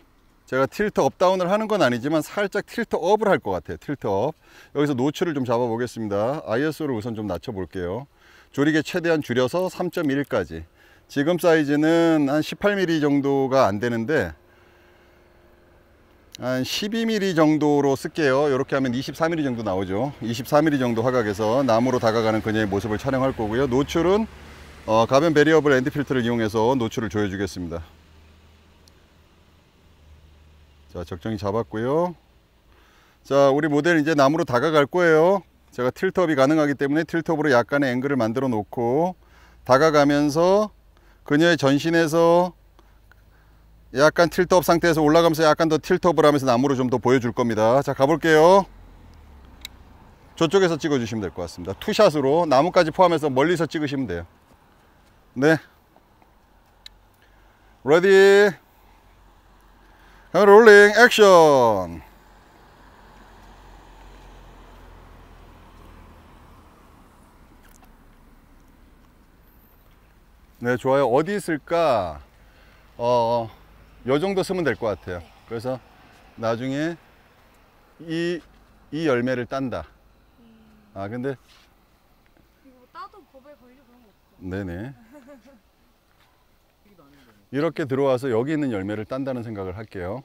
제가 틸트 업 다운을 하는 건 아니지만 살짝 틸트 업을 할 것 같아요. 틸트 업. 여기서 노출을 좀 잡아 보겠습니다. ISO를 우선 좀 낮춰 볼게요. 조리개 최대한 줄여서 3.1까지. 지금 사이즈는 한 18mm 정도가 안 되는데 한 12mm 정도로 쓸게요. 이렇게 하면 24mm 정도 나오죠. 24mm 정도 화각에서 나무로 다가가는 그녀의 모습을 촬영할 거고요. 노출은 가변 베리어블 엔드 필터를 이용해서 노출을 조여 주겠습니다. 자, 적정히 잡았고요. 자, 우리 모델 이제 나무로 다가갈 거예요. 제가 틸트업이 가능하기 때문에 틸트업으로 약간의 앵글을 만들어 놓고 다가가면서 그녀의 전신에서 약간 틸트업 상태에서 올라가면서 약간 더 틸트업을 하면서 나무를 좀 더 보여줄 겁니다. 자, 가볼게요. 저쪽에서 찍어 주시면 될 것 같습니다. 투샷으로 나무까지 포함해서 멀리서 찍으시면 돼요. 네, 레디, 카메라 롤링, 액션. 네, 좋아요. 어디 있을까? 요 정도 쓰면 될 것 같아요. 그래서 나중에 이 열매를 딴다. 아, 근데
이거 따도 법에 걸리고 그런 거 없죠?
네네. 이렇게 들어와서 여기 있는 열매를 딴다는 생각을 할게요.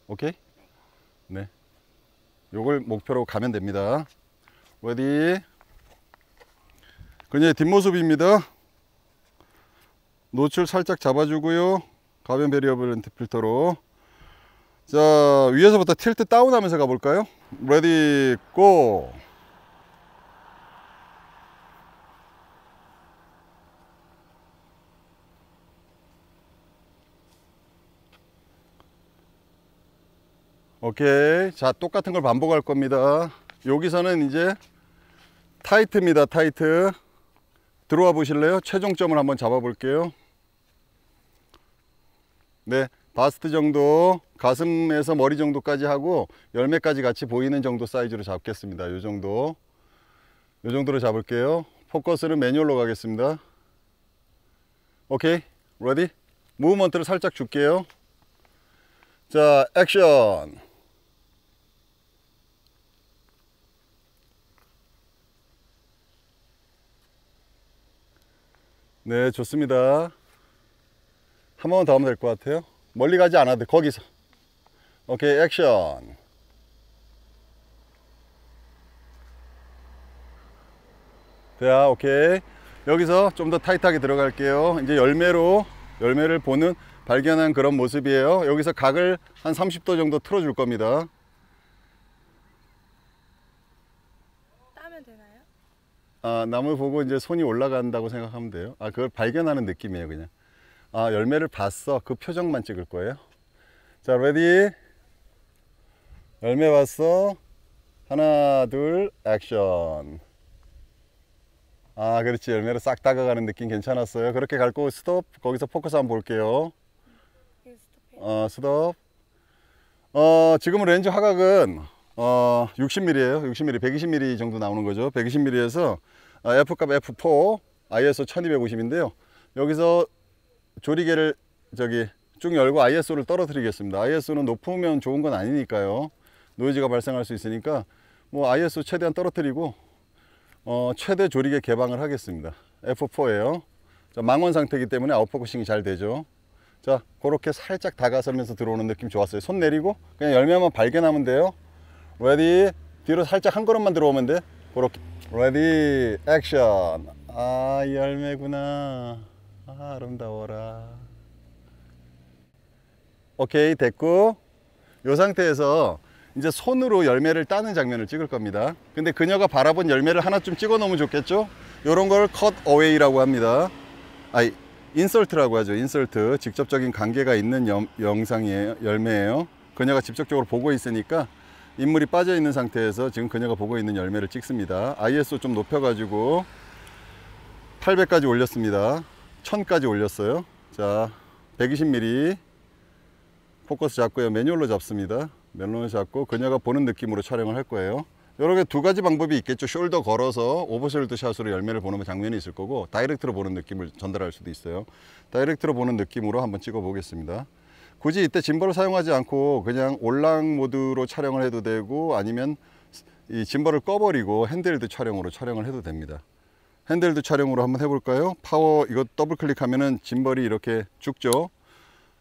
오케이? 네. 요걸 목표로 가면 됩니다. 레디. 그녀의 뒷모습입니다. 노출 살짝 잡아주고요. 가변 베리어블 렌트 필터로. 자, 위에서부터 틸트 다운 하면서 가볼까요? 레디, 고! 오케이. 자, 똑같은 걸 반복할 겁니다. 여기서는 이제 타이트입니다. 타이트. 들어와 보실래요? 최종점을 한번 잡아 볼게요. 네, 바스트 정도, 가슴에서 머리 정도까지 하고 열매까지 같이 보이는 정도 사이즈로 잡겠습니다. 요 정도. 요 정도로 잡을게요. 포커스는 매뉴얼로 가겠습니다. 오케이. 레디? 무브먼트를 살짝 줄게요. 자, 액션. 네, 좋습니다. 한 번만 더 하면 될 것 같아요. 멀리 가지 않아도 돼. 거기서. 오케이, 액션. 자, 오케이. 여기서 좀 더 타이트하게 들어갈게요. 이제 열매를 보는, 발견한 그런 모습이에요. 여기서 각을 한 30도 정도 틀어줄 겁니다.
따면 되나요?
아, 나무 보고 이제 손이 올라간다고 생각하면 돼요. 아, 그걸 발견하는 느낌이에요, 그냥. 아, 열매를 봤어. 그 표정만 찍을 거예요. 자, 레디. 열매 봤어. 하나, 둘, 액션. 아, 그렇지. 열매로 싹 다가가는 느낌 괜찮았어요. 그렇게 갈 거고, 스톱. 거기서 포커스 한번 볼게요. 스톱. 지금은 렌즈 화각은 60mm예요. 60mm, 120mm 정도 나오는 거죠. 120mm에서 F값 F4, ISO 1250인데요. 여기서 조리개를 쭉 열고 ISO를 떨어뜨리겠습니다. ISO는 높으면 좋은 건 아니니까요. 노이즈가 발생할 수 있으니까 뭐 ISO 최대한 떨어뜨리고 최대 조리개 개방을 하겠습니다. F4예요. 자, 망원 상태이기 때문에 아웃포커싱이 잘 되죠. 자, 그렇게 살짝 다가서면서 들어오는 느낌 좋았어요. 손 내리고 그냥 열매만 발견하면 돼요. 레디. 뒤로 살짝 한 걸음만 들어오면 돼. 그렇게. 레디, 액션. 아, 이 열매구나. 아, 아름다워라. 오케이, 됐고, 이 상태에서 이제 손으로 열매를 따는 장면을 찍을 겁니다. 근데 그녀가 바라본 열매를 하나쯤 찍어 놓으면 좋겠죠? 이런 걸 컷 어웨이라고 합니다. 아니, 인설트라고 하죠. 인설트. 직접적인 관계가 있는 영상이에요. 열매예요. 그녀가 직접적으로 보고 있으니까 인물이 빠져 있는 상태에서 지금 그녀가 보고 있는 열매를 찍습니다. ISO 좀 높여 가지고 800까지 올렸습니다. 1000까지 올렸어요. 자, 120mm 포커스 잡고요. 매뉴얼로 잡습니다. 매뉴얼로 잡고 그녀가 보는 느낌으로 촬영을 할 거예요. 이렇게 두 가지 방법이 있겠죠. 숄더 걸어서 오버숄더 샷으로 열매를 보는 장면이 있을 거고, 다이렉트로 보는 느낌을 전달할 수도 있어요. 다이렉트로 보는 느낌으로 한번 찍어 보겠습니다. 굳이 이때 짐벌을 사용하지 않고 그냥 올랑 모드로 촬영을 해도 되고, 아니면 이 짐벌을 꺼버리고 핸들드 촬영으로 촬영을 해도 됩니다. 핸들드 촬영으로 한번 해볼까요? 파워 이거 더블 클릭하면은 짐벌이 이렇게 죽죠.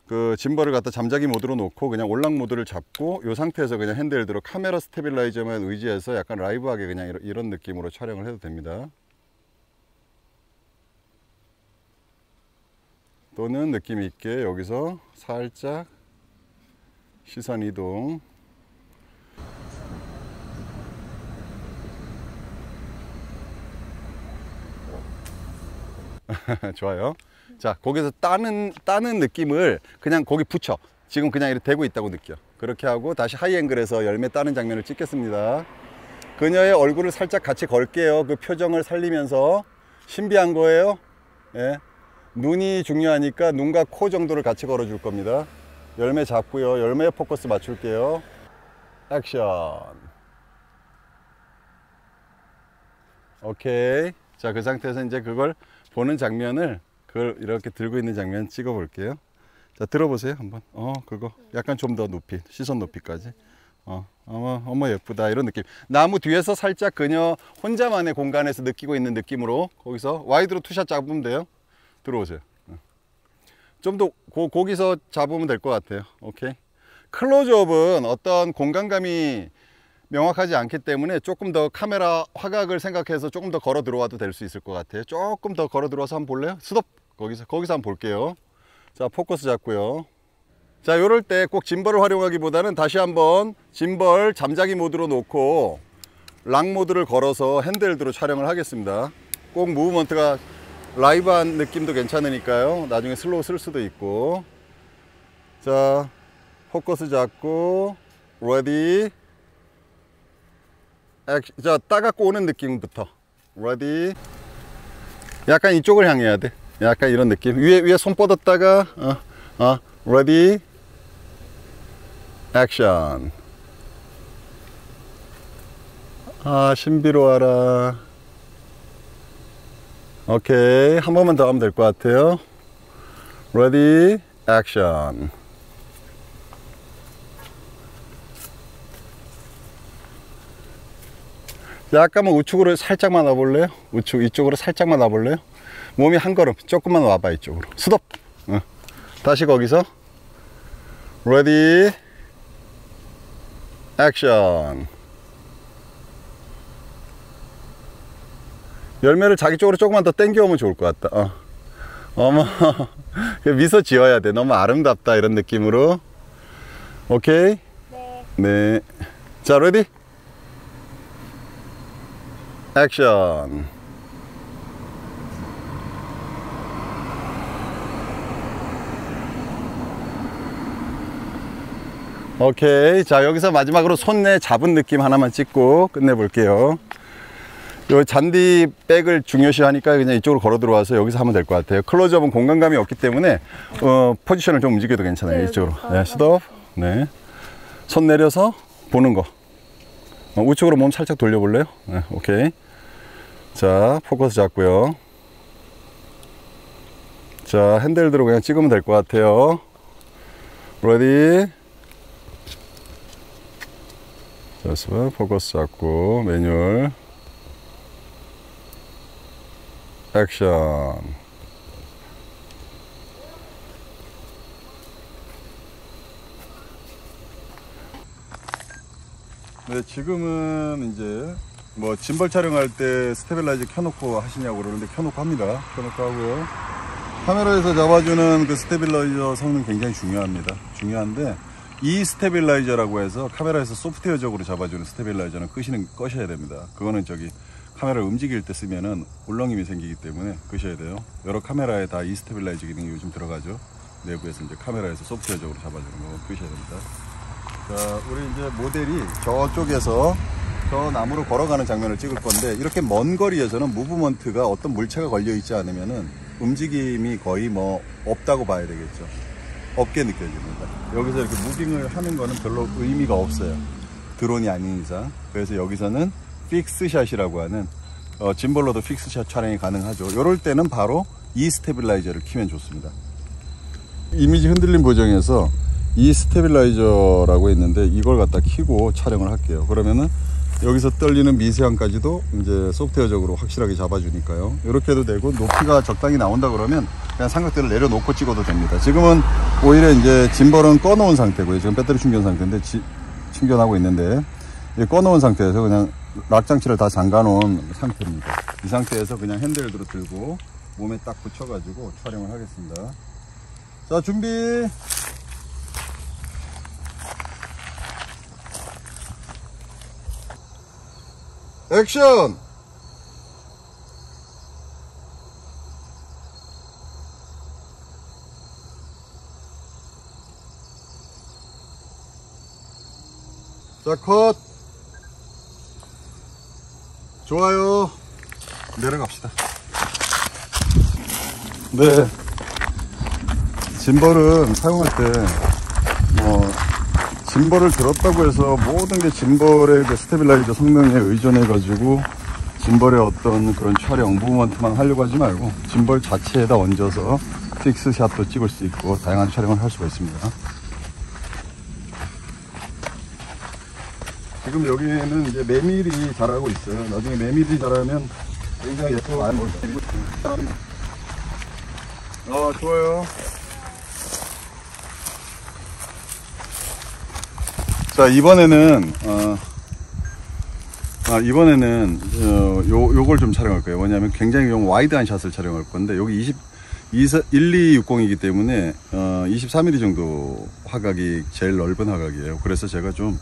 그 짐벌을 갖다 잠자기 모드로 놓고 그냥 올랑 모드를 잡고, 이 상태에서 그냥 핸들드로 카메라 스테빌라이저만 의지해서 약간 라이브하게 그냥 이런 느낌으로 촬영을 해도 됩니다. 또는 느낌 있게 여기서 살짝 시선 이동. 좋아요. 자, 거기서 따는 느낌을 그냥 거기 붙여. 지금 그냥 이렇게 대고 있다고 느껴. 그렇게 하고 다시 하이 앵글에서 열매 따는 장면을 찍겠습니다. 그녀의 얼굴을 살짝 같이 걸게요. 그 표정을 살리면서. 신비한 거예요. 예. 눈이 중요하니까 눈과 코 정도를 같이 걸어 줄 겁니다. 열매 잡고요. 열매에 포커스 맞출게요. 액션. 오케이. 자, 그 상태에서 이제 그걸 보는 장면을, 그걸 이렇게 들고 있는 장면 찍어 볼게요. 자, 들어보세요 한번. 그거 약간 좀 더 높이, 시선 높이까지. 어머 예쁘다, 이런 느낌. 나무 뒤에서 살짝 그녀 혼자만의 공간에서 느끼고 있는 느낌으로 거기서 와이드로 투샷 잡으면 돼요. 들어오세요. 좀 더 거기서 잡으면 될 것 같아요. 오케이. 클로즈업은 어떤 공간감이 명확하지 않기 때문에 조금 더 카메라 화각을 생각해서 조금 더 걸어 들어와도 될 수 있을 것 같아요. 조금 더 걸어 들어와서 한번 볼래요? 스톱. 거기서 한번 볼게요. 자, 포커스 잡고요. 자, 이럴 때 꼭 짐벌을 활용하기보다는 다시 한번 짐벌 잠자기 모드로 놓고 락 모드를 걸어서 핸드헬드로 촬영을 하겠습니다. 꼭 무브먼트가 라이브한 느낌도 괜찮으니까요. 나중에 슬로우 쓸 수도 있고. 자, 포커스 잡고 레디. 자, 따갖고 오는 느낌부터 레디. 약간 이쪽을 향해야 돼. 약간 이런 느낌. 위에 손 뻗었다가 레디. 액션. 신비로워라. 오케이, 한 번만 더 하면 될 것 같아요. 레디, 액션. 약간만 우측으로 살짝만 와볼래요? 우측 이쪽으로 살짝만 와볼래요? 몸이 한 걸음 조금만 와봐. 이쪽으로 스톱. 다시 거기서 레디, 액션. 열매를 자기 쪽으로 조금만 더 당겨 오면 좋을 것 같다. 어머, 미소 지어야 돼. 너무 아름답다, 이런 느낌으로. 오케이? 네. 자, 레디? 액션. 오케이. 자, 여기서 마지막으로 손에 잡은 느낌 하나만 찍고 끝내볼게요. 요 잔디 백을 중요시 하니까 그냥 이쪽으로 걸어 들어와서 여기서 하면 될 것 같아요. 클로즈업은 공간감이 없기 때문에 포지션을 좀 움직여도 괜찮아요. 이쪽으로. 네, 스톱. 네. 손 내려서 보는 거. 우측으로 몸 살짝 돌려볼래요? 네, 오케이. 자, 포커스 잡고요. 자, 핸들드로 그냥 찍으면 될 것 같아요. 레디. 자, 포커스 잡고 매뉴얼. 액션. 네, 지금은 이제 뭐 짐벌 촬영할 때 스테빌라이저 켜놓고 하시냐고 그러는데 켜놓고 합니다. 켜놓고 하고요. 카메라에서 잡아주는 그 스테빌라이저 성능 굉장히 중요합니다. 중요한데 이 스테빌라이저라고 해서 카메라에서 소프트웨어적으로 잡아주는 스테빌라이저는 꺼셔야 됩니다. 그거는 카메라를 움직일 때 쓰면은 울렁임이 생기기 때문에 끄셔야 돼요. 여러 카메라에 다 이 스테빌라이저 기능이 요즘 들어가죠. 내부에서 이제 카메라에서 소프트웨어적으로 잡아주는 거 끄셔야 됩니다. 자, 우리 이제 모델이 저쪽에서 저 나무로 걸어가는 장면을 찍을 건데, 이렇게 먼 거리에서는 무브먼트가 어떤 물체가 걸려 있지 않으면은 움직임이 거의 뭐 없다고 봐야 되겠죠. 없게 느껴집니다. 여기서 이렇게 무빙을 하는 거는 별로 의미가 없어요. 드론이 아닌 이상. 그래서 여기서는 픽스샷이라고 하는 짐벌로도 픽스샷 촬영이 가능하죠. 이럴 때는 바로 이 스테빌라이저를 키면 좋습니다. 이미지 흔들림 보정에서 이 스테빌라이저라고 있는데 이걸 갖다 키고 촬영을 할게요. 그러면은 여기서 떨리는 미세함까지도 이제 소프트웨어적으로 확실하게 잡아주니까요. 이렇게 해도 되고, 높이가 적당히 나온다 그러면 그냥 삼각대를 내려놓고 찍어도 됩니다. 지금은 오히려 이제 짐벌은 꺼놓은 상태고요. 지금 배터리 충전 상태인데 충전하고 있는데, 꺼놓은 상태에서 그냥 락 장치를 다 잠가 놓은 상태입니다. 이 상태에서 그냥 핸들드로 들고 몸에 딱 붙여가지고 촬영을 하겠습니다. 자, 준비. 액션! 자, 컷! 좋아요. 내려갑시다. 네. 짐벌은 사용할 때, 짐벌을 들었다고 해서 모든 게 짐벌의 그 스테빌라이저 성능에 의존해가지고 짐벌의 어떤 그런 촬영, 무브먼트만 하려고 하지 말고 짐벌 자체에다 얹어서 픽스샷도 찍을 수 있고 다양한 촬영을 할 수가 있습니다. 지금 여기에는 이제 메밀이 자라고 있어요. 나중에 메밀이 자라면 굉장히 예쁘고 많이 먹을 수 있습니다. 좋아요. 자, 이번에는 요걸 좀 촬영할 거예요. 뭐냐면 굉장히 좀 와이드한 샷을 촬영할 건데, 여기 1260이기 때문에 23mm 정도 화각이 제일 넓은 화각이에요. 그래서 제가 좀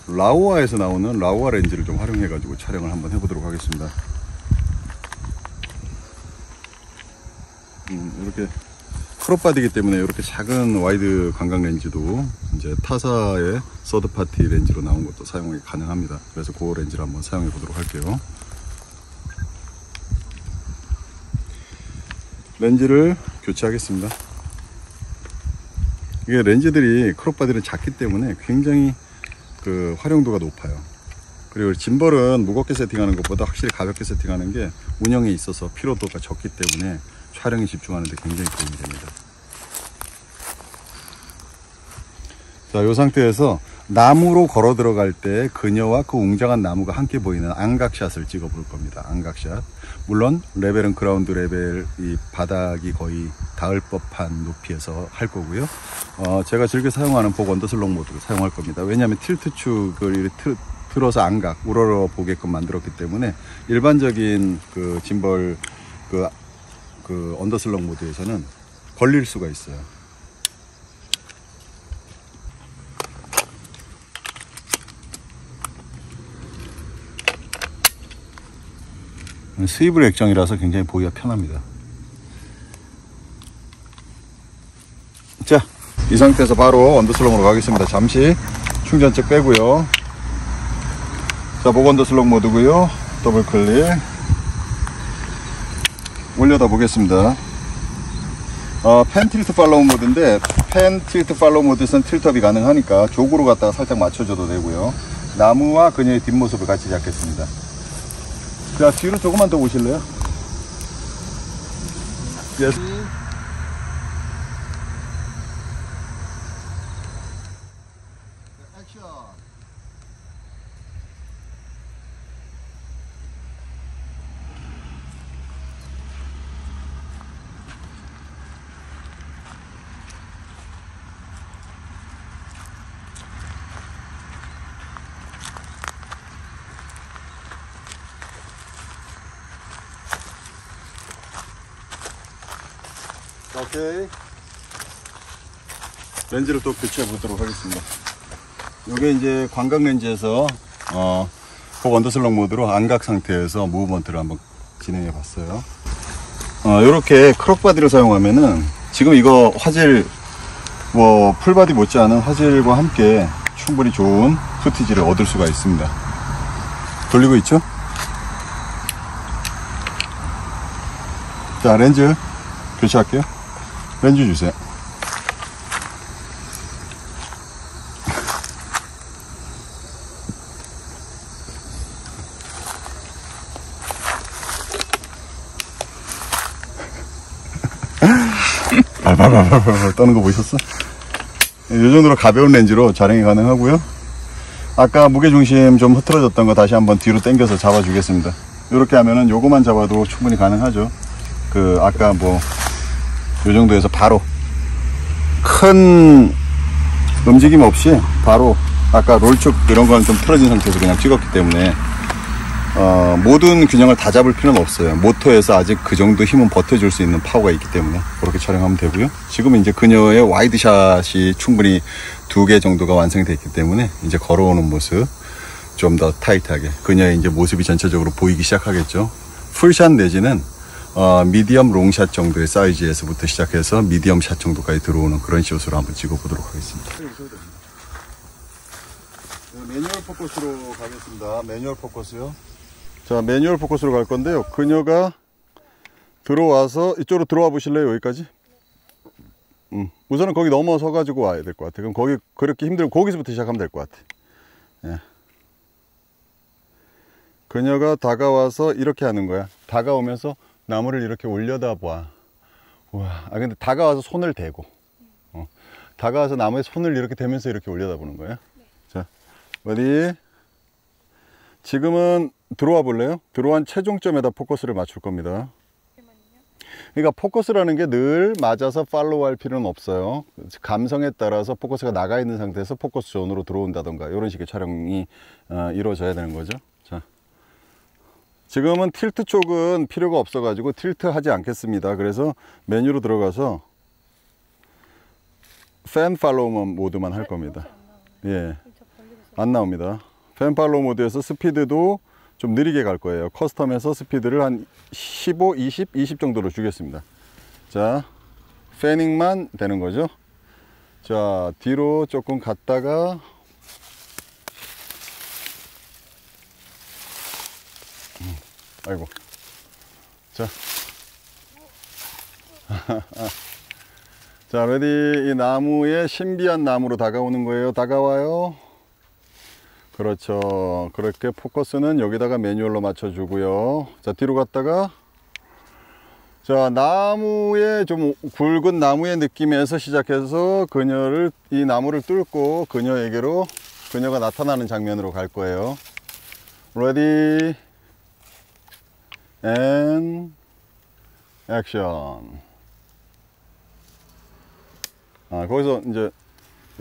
라오아에서 나오는 라오아 렌즈를 좀 활용해 가지고 촬영을 한번 해보도록 하겠습니다. 이렇게 크롭바디이기 때문에 이렇게 작은 와이드 광각 렌즈도 이제 타사의 서드파티 렌즈로 나온 것도 사용이 가능합니다. 그래서 그 렌즈를 한번 사용해 보도록 할게요. 렌즈를 교체하겠습니다. 이게 렌즈들이 크롭바디는 작기 때문에 굉장히 그 활용도가 높아요. 그리고 짐벌은 무겁게 세팅하는 것보다 확실히 가볍게 세팅하는 게 운영에 있어서 피로도가 적기 때문에 촬영에 집중하는 데 굉장히 도움이 됩니다. 자, 이 상태에서 나무로 걸어 들어갈 때 그녀와 그 웅장한 나무가 함께 보이는 안각샷을 찍어 볼 겁니다. 안각샷. 물론 레벨은 그라운드 레벨, 이 바닥이 거의 닿을 법한 높이에서 할 거고요. 제가 즐겨 사용하는 복 언더슬롱 모드를 사용할 겁니다. 왜냐하면 틸트 축을 틀어서 안각, 우러러 보게끔 만들었기 때문에 일반적인 그 짐벌 그 언더슬롱 모드에서는 걸릴 수가 있어요. 스위블 액정이라서 굉장히 보기가 편합니다. 자, 이 상태에서 바로 언더슬롱으로 가겠습니다. 잠시 충전잭 빼고요. 자, 복 언더슬롱 모드고요. 더블 클릭 올려다 보겠습니다. 펜 틸트 팔로우 모드인데, 펜 틸트 팔로우 모드에서는 틸트업이 가능하니까 족으로 갖다가 살짝 맞춰줘도 되고요. 나무와 그녀의 뒷모습을 같이 잡겠습니다. 자, 뒤로 조금만 더 오실래요? Yes. 액션. 오케이. 렌즈를 또 교체해 보도록 하겠습니다. 이게 이제 광각 렌즈에서 복 언더슬롱 모드로 안각 상태에서 무브먼트를 한번 진행해 봤어요. 이렇게 크롭바디를 사용하면은 지금 이거 화질 풀바디 못지않은 화질과 함께 충분히 좋은 푸티지를 얻을 수가 있습니다. 돌리고 있죠? 자, 렌즈 교체할게요. 렌즈 주세요. 발발발발발 떠는 거 보셨어? 이 정도로 가벼운 렌즈로 촬영이 가능하고요. 아까 무게중심 좀 흐트러졌던 거 다시 한번 뒤로 당겨서 잡아주겠습니다. 이렇게 하면은 요거만 잡아도 충분히 가능하죠. 그 아까 뭐 요 정도에서 바로 큰 움직임 없이 바로 아까 롤축 이런 거는 좀 틀어진 상태에서 그냥 찍었기 때문에 모든 균형을 다 잡을 필요는 없어요. 모터에서 아직 그 정도 힘은 버텨줄 수 있는 파워가 있기 때문에 그렇게 촬영하면 되고요. 지금은 이제 그녀의 와이드샷이 충분히 2개 정도가 완성이 됐기 때문에 이제 걸어오는 모습 좀 더 타이트하게 그녀의 이제 모습이 전체적으로 보이기 시작하겠죠. 풀샷 내지는 미디엄 롱샷 정도의 사이즈에서부터 시작해서 미디엄 샷 정도까지 들어오는 그런 샷으로 한번 찍어보도록 하겠습니다. 매뉴얼 포커스로 가겠습니다. 매뉴얼 포커스요. 자, 매뉴얼 포커스로 갈 건데요. 그녀가 들어와서 이쪽으로 들어와 보실래요? 여기까지? 우선은 거기 넘어서 가지고 와야 될 것 같아. 그럼 거기 그렇게 힘들면 거기서부터 시작하면 될 것 같아. 예. 그녀가 다가와서 이렇게 하는 거야. 다가오면서 나무를 이렇게 올려다 봐. 우와. 근데 다가와서 손을 대고. 다가와서 나무에 손을 이렇게 대면서 이렇게 올려다 보는 거야. 자, 어디? 지금은 들어와 볼래요? 들어온 최종점에다 포커스를 맞출 겁니다. 그러니까 포커스라는 게 늘 맞아서 팔로우 할 필요는 없어요. 감성에 따라서 포커스가 나가 있는 상태에서 포커스 존으로 들어온다던가 이런 식의 촬영이 이루어져야 되는 거죠. 자, 지금은 틸트 쪽은 필요가 없어 가지고 틸트 하지 않겠습니다. 그래서 메뉴로 들어가서 팬 팔로우 모드만 할 겁니다. 예, 안 나옵니다. 팬 팔로우 모드에서 스피드도 좀 느리게 갈 거예요. 커스텀에서 스피드를 한 15, 20 정도로 주겠습니다. 자, 패닝만 되는 거죠. 자, 뒤로 조금 갔다가 아이고. 자. 자, 레디. 이 나무에 신비한 나무로 다가오는 거예요. 다가와요. 그렇죠. 그렇게 포커스는 여기다가 매뉴얼로 맞춰주고요. 자, 뒤로 갔다가 자, 나무의 좀 굵은 나무의 느낌에서 시작해서 이 나무를 뚫고 그녀에게로 그녀가 나타나는 장면으로 갈 거예요. Ready and action.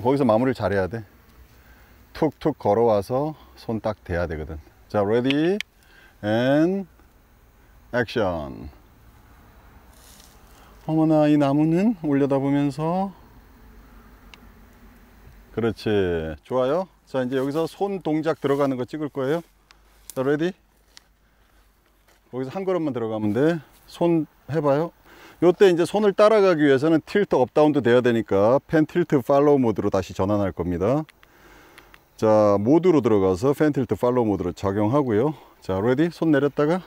거기서 마무리를 잘해야 돼. 툭툭 걸어와서 손 딱 대야 되거든. 자, ready and action. 어머나, 이 나무는 올려다보면서. 그렇지, 좋아요. 자, 이제 여기서 손 동작 들어가는 거 찍을 거예요. 자, ready. 거기서 한 걸음만 들어가면 돼. 손 해봐요. 요때 이제 손을 따라가기 위해서는 틸트 업다운도 돼야 되니까 펜 틸트 팔로우 모드로 다시 전환할 겁니다. 자, 모드로 들어가서 펜 틸트 팔로우 모드로 적용하고요. 자, 레디. 손 내렸다가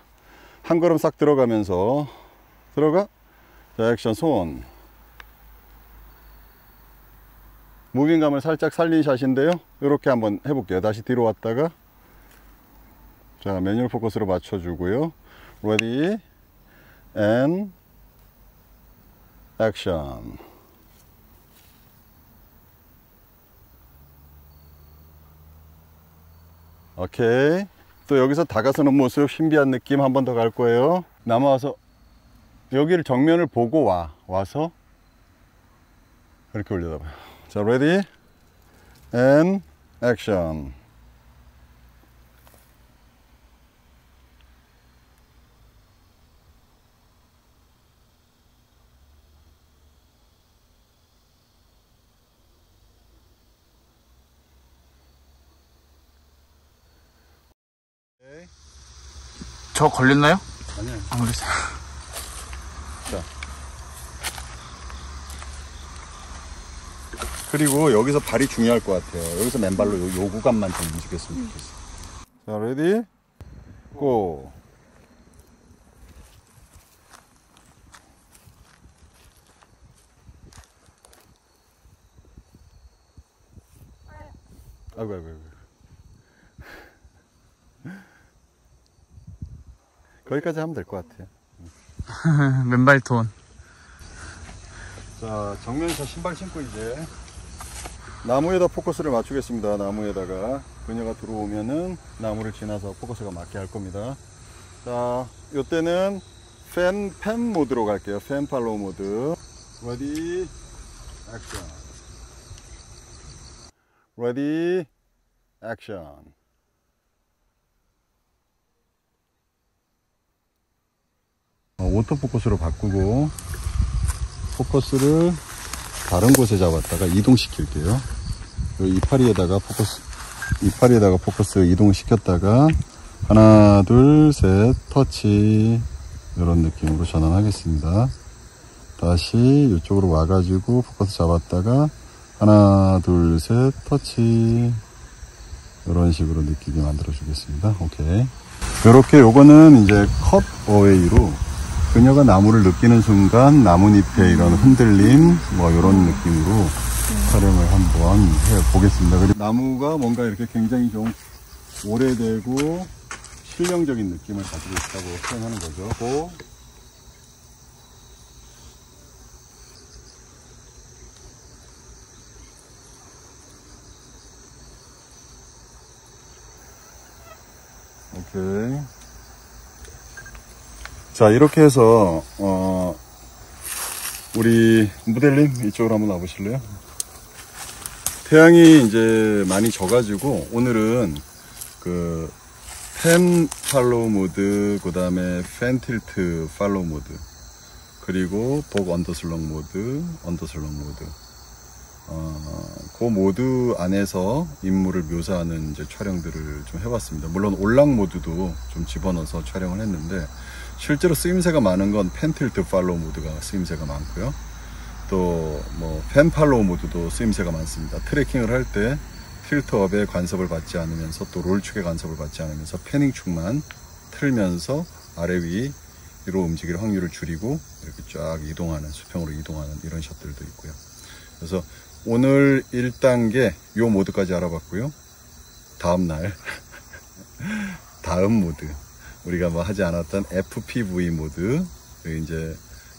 한 걸음 싹 들어가면서 들어가. 자, 액션 손. 무빙감을 살짝 살린 샷인데요. 이렇게 한번 해볼게요. 다시 뒤로 왔다가 자, 매뉴얼 포커스로 맞춰주고요. 레디 앤 액션. 오케이. 또 여기서 다가서는 모습 신비한 느낌 한 번 더 갈 거예요. 남아와서 여기를 정면을 보고 와서 이렇게 올려다봐요. 자, ready and action.
저 걸렸나요?
아니요.
안 걸렸어요.
자. 그리고 여기서 발이 중요할 것 같아요. 여기서 맨발로 요 구간만 좀 움직였으면 좋겠어. 자, 레디, 고. 아이고. 거기까지 하면 될 것 같아요.
맨발 톤.
자, 정면에서 신발 신고 이제 나무에다 포커스를 맞추겠습니다. 나무에다가 그녀가 들어오면은 나무를 지나서 포커스가 맞게 할 겁니다. 자, 요때는 팬 모드로 갈게요. 팬 팔로우 모드. 레디 액션. 레디 액션. 오토포커스로 바꾸고 포커스를 다른 곳에 잡았다가 이동시킬게요. 이파리에다가 포커스 이동시켰다가 하나 둘 셋 터치, 이런 느낌으로 전환하겠습니다. 다시 이쪽으로 와가지고 포커스 잡았다가 하나 둘 셋 터치, 이런 식으로 느끼게 만들어 주겠습니다. 오케이. 이렇게 요거는 이제 컷 어웨이로 그녀가 나무를 느끼는 순간 나뭇잎의 이런 흔들림, 뭐 이런 느낌으로 촬영을 한번 해보겠습니다. 그리고 나무가 뭔가 이렇게 굉장히 좀 오래되고 실용적인 느낌을 가지고 있다고 표현하는 거죠. 오케이. 자, 이렇게 해서 우리 모델님 이쪽으로 한번 와보실래요? 태양이 이제 많이 져가지고 오늘은 그 팬 팔로우 모드, 그 다음에 팬 틸트 팔로우 모드, 그리고 복 언더슬렁 모드, 그 모드 안에서 인물을 묘사하는 이제 촬영들을 좀 해봤습니다. 물론 올락 모드도 좀 집어넣어서 촬영을 했는데, 실제로 쓰임새가 많은 건 팬 틸트 팔로우 모드가 쓰임새가 많고요. 또 뭐 팬 팔로우 모드도 쓰임새가 많습니다. 트래킹을 할 때 틸트업에 간섭을 받지 않으면서 또 롤축에 간섭을 받지 않으면서 패닝축만 틀면서 아래 위로 움직일 확률을 줄이고 이렇게 쫙 이동하는, 수평으로 이동하는 이런 샷들도 있고요. 그래서 오늘 1단계 요 모드까지 알아봤고요. 다음날 다음 모드, 우리가 뭐 하지 않았던 FPV 모드, 이제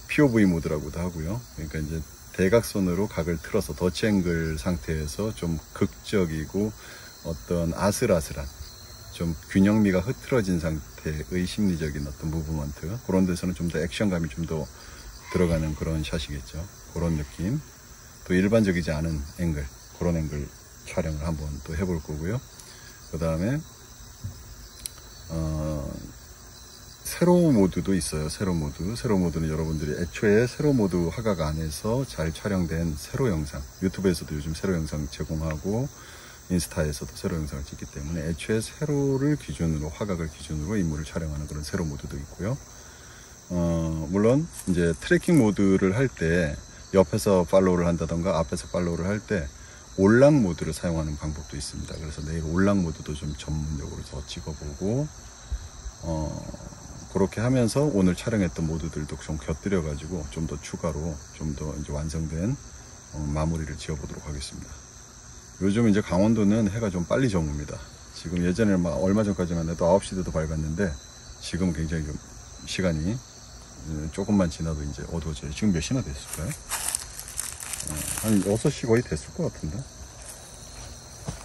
POV 모드라고도 하고요. 그러니까 이제 대각선으로 각을 틀어서 더치 앵글 상태에서 좀 극적이고 어떤 아슬아슬한, 좀 균형미가 흐트러진 상태의 심리적인 어떤 무브먼트, 그런 데서는 좀 더 액션감이 좀 더 들어가는 그런 샷이겠죠. 그런 느낌. 또 일반적이지 않은 앵글, 그런 앵글 촬영을 한번 또 해볼 거고요. 그 다음에 세로 모드도 있어요. 세로 모드는 여러분들이 애초에 세로 모드 화각 안에서 잘 촬영된 세로 영상, 유튜브에서도 요즘 세로 영상 제공하고 인스타에서도 세로 영상을 찍기 때문에 애초에 세로를 기준으로, 화각을 기준으로 인물을 촬영하는 그런 세로 모드도 있고요. 물론 이제 트래킹 모드를 할 때 옆에서 팔로우를 한다던가 앞에서 팔로우를 할 때 올락 모드를 사용하는 방법도 있습니다. 그래서 내일 올락 모드도 좀 전문적으로 더 찍어보고, 그렇게 하면서 오늘 촬영했던 모드들도 좀 곁들여 가지고 좀 더 추가로 좀 더 이제 완성된 마무리를 지어보도록 하겠습니다. 요즘 이제 강원도는 해가 좀 빨리 저뭅니다. 지금 예전에 막 얼마 전까지만 해도 9시 돼도 밝았는데 지금 굉장히 좀 시간이 조금만 지나도 이제 어두워져요. 지금 몇 시나 됐을까요? 한 6시 거의 됐을 것 같은데.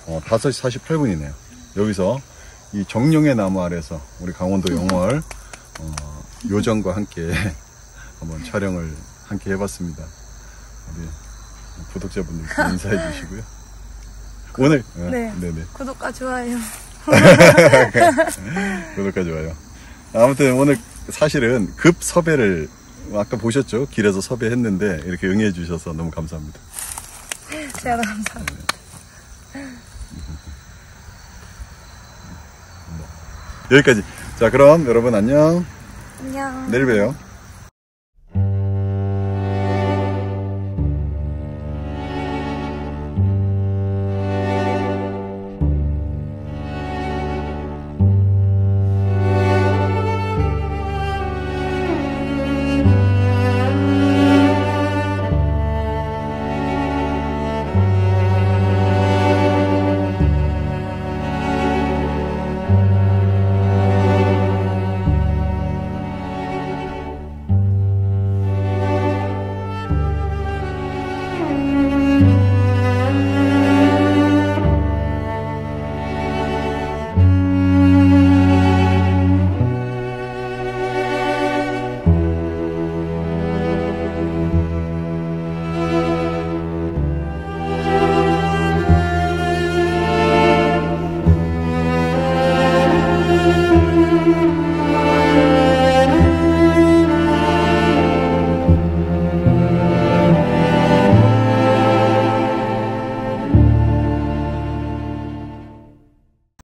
5시 48분이네요. 여기서 이 정령의 나무 아래서 우리 강원도 영월 요정과 함께 한번 촬영을 함께 해봤습니다. 우리 구독자분들께 인사해 주시고요. 오늘
네.
네네.
구독과 좋아요.
구독과 좋아요. 아무튼 오늘 사실은 급 섭외를 아까 보셨죠? 길에서 섭외했는데 이렇게 응해 주셔서 너무 감사합니다.
제가 감사합니다.
여기까지. 자, 그럼 여러분 안녕.
안녕.
내일 봬요.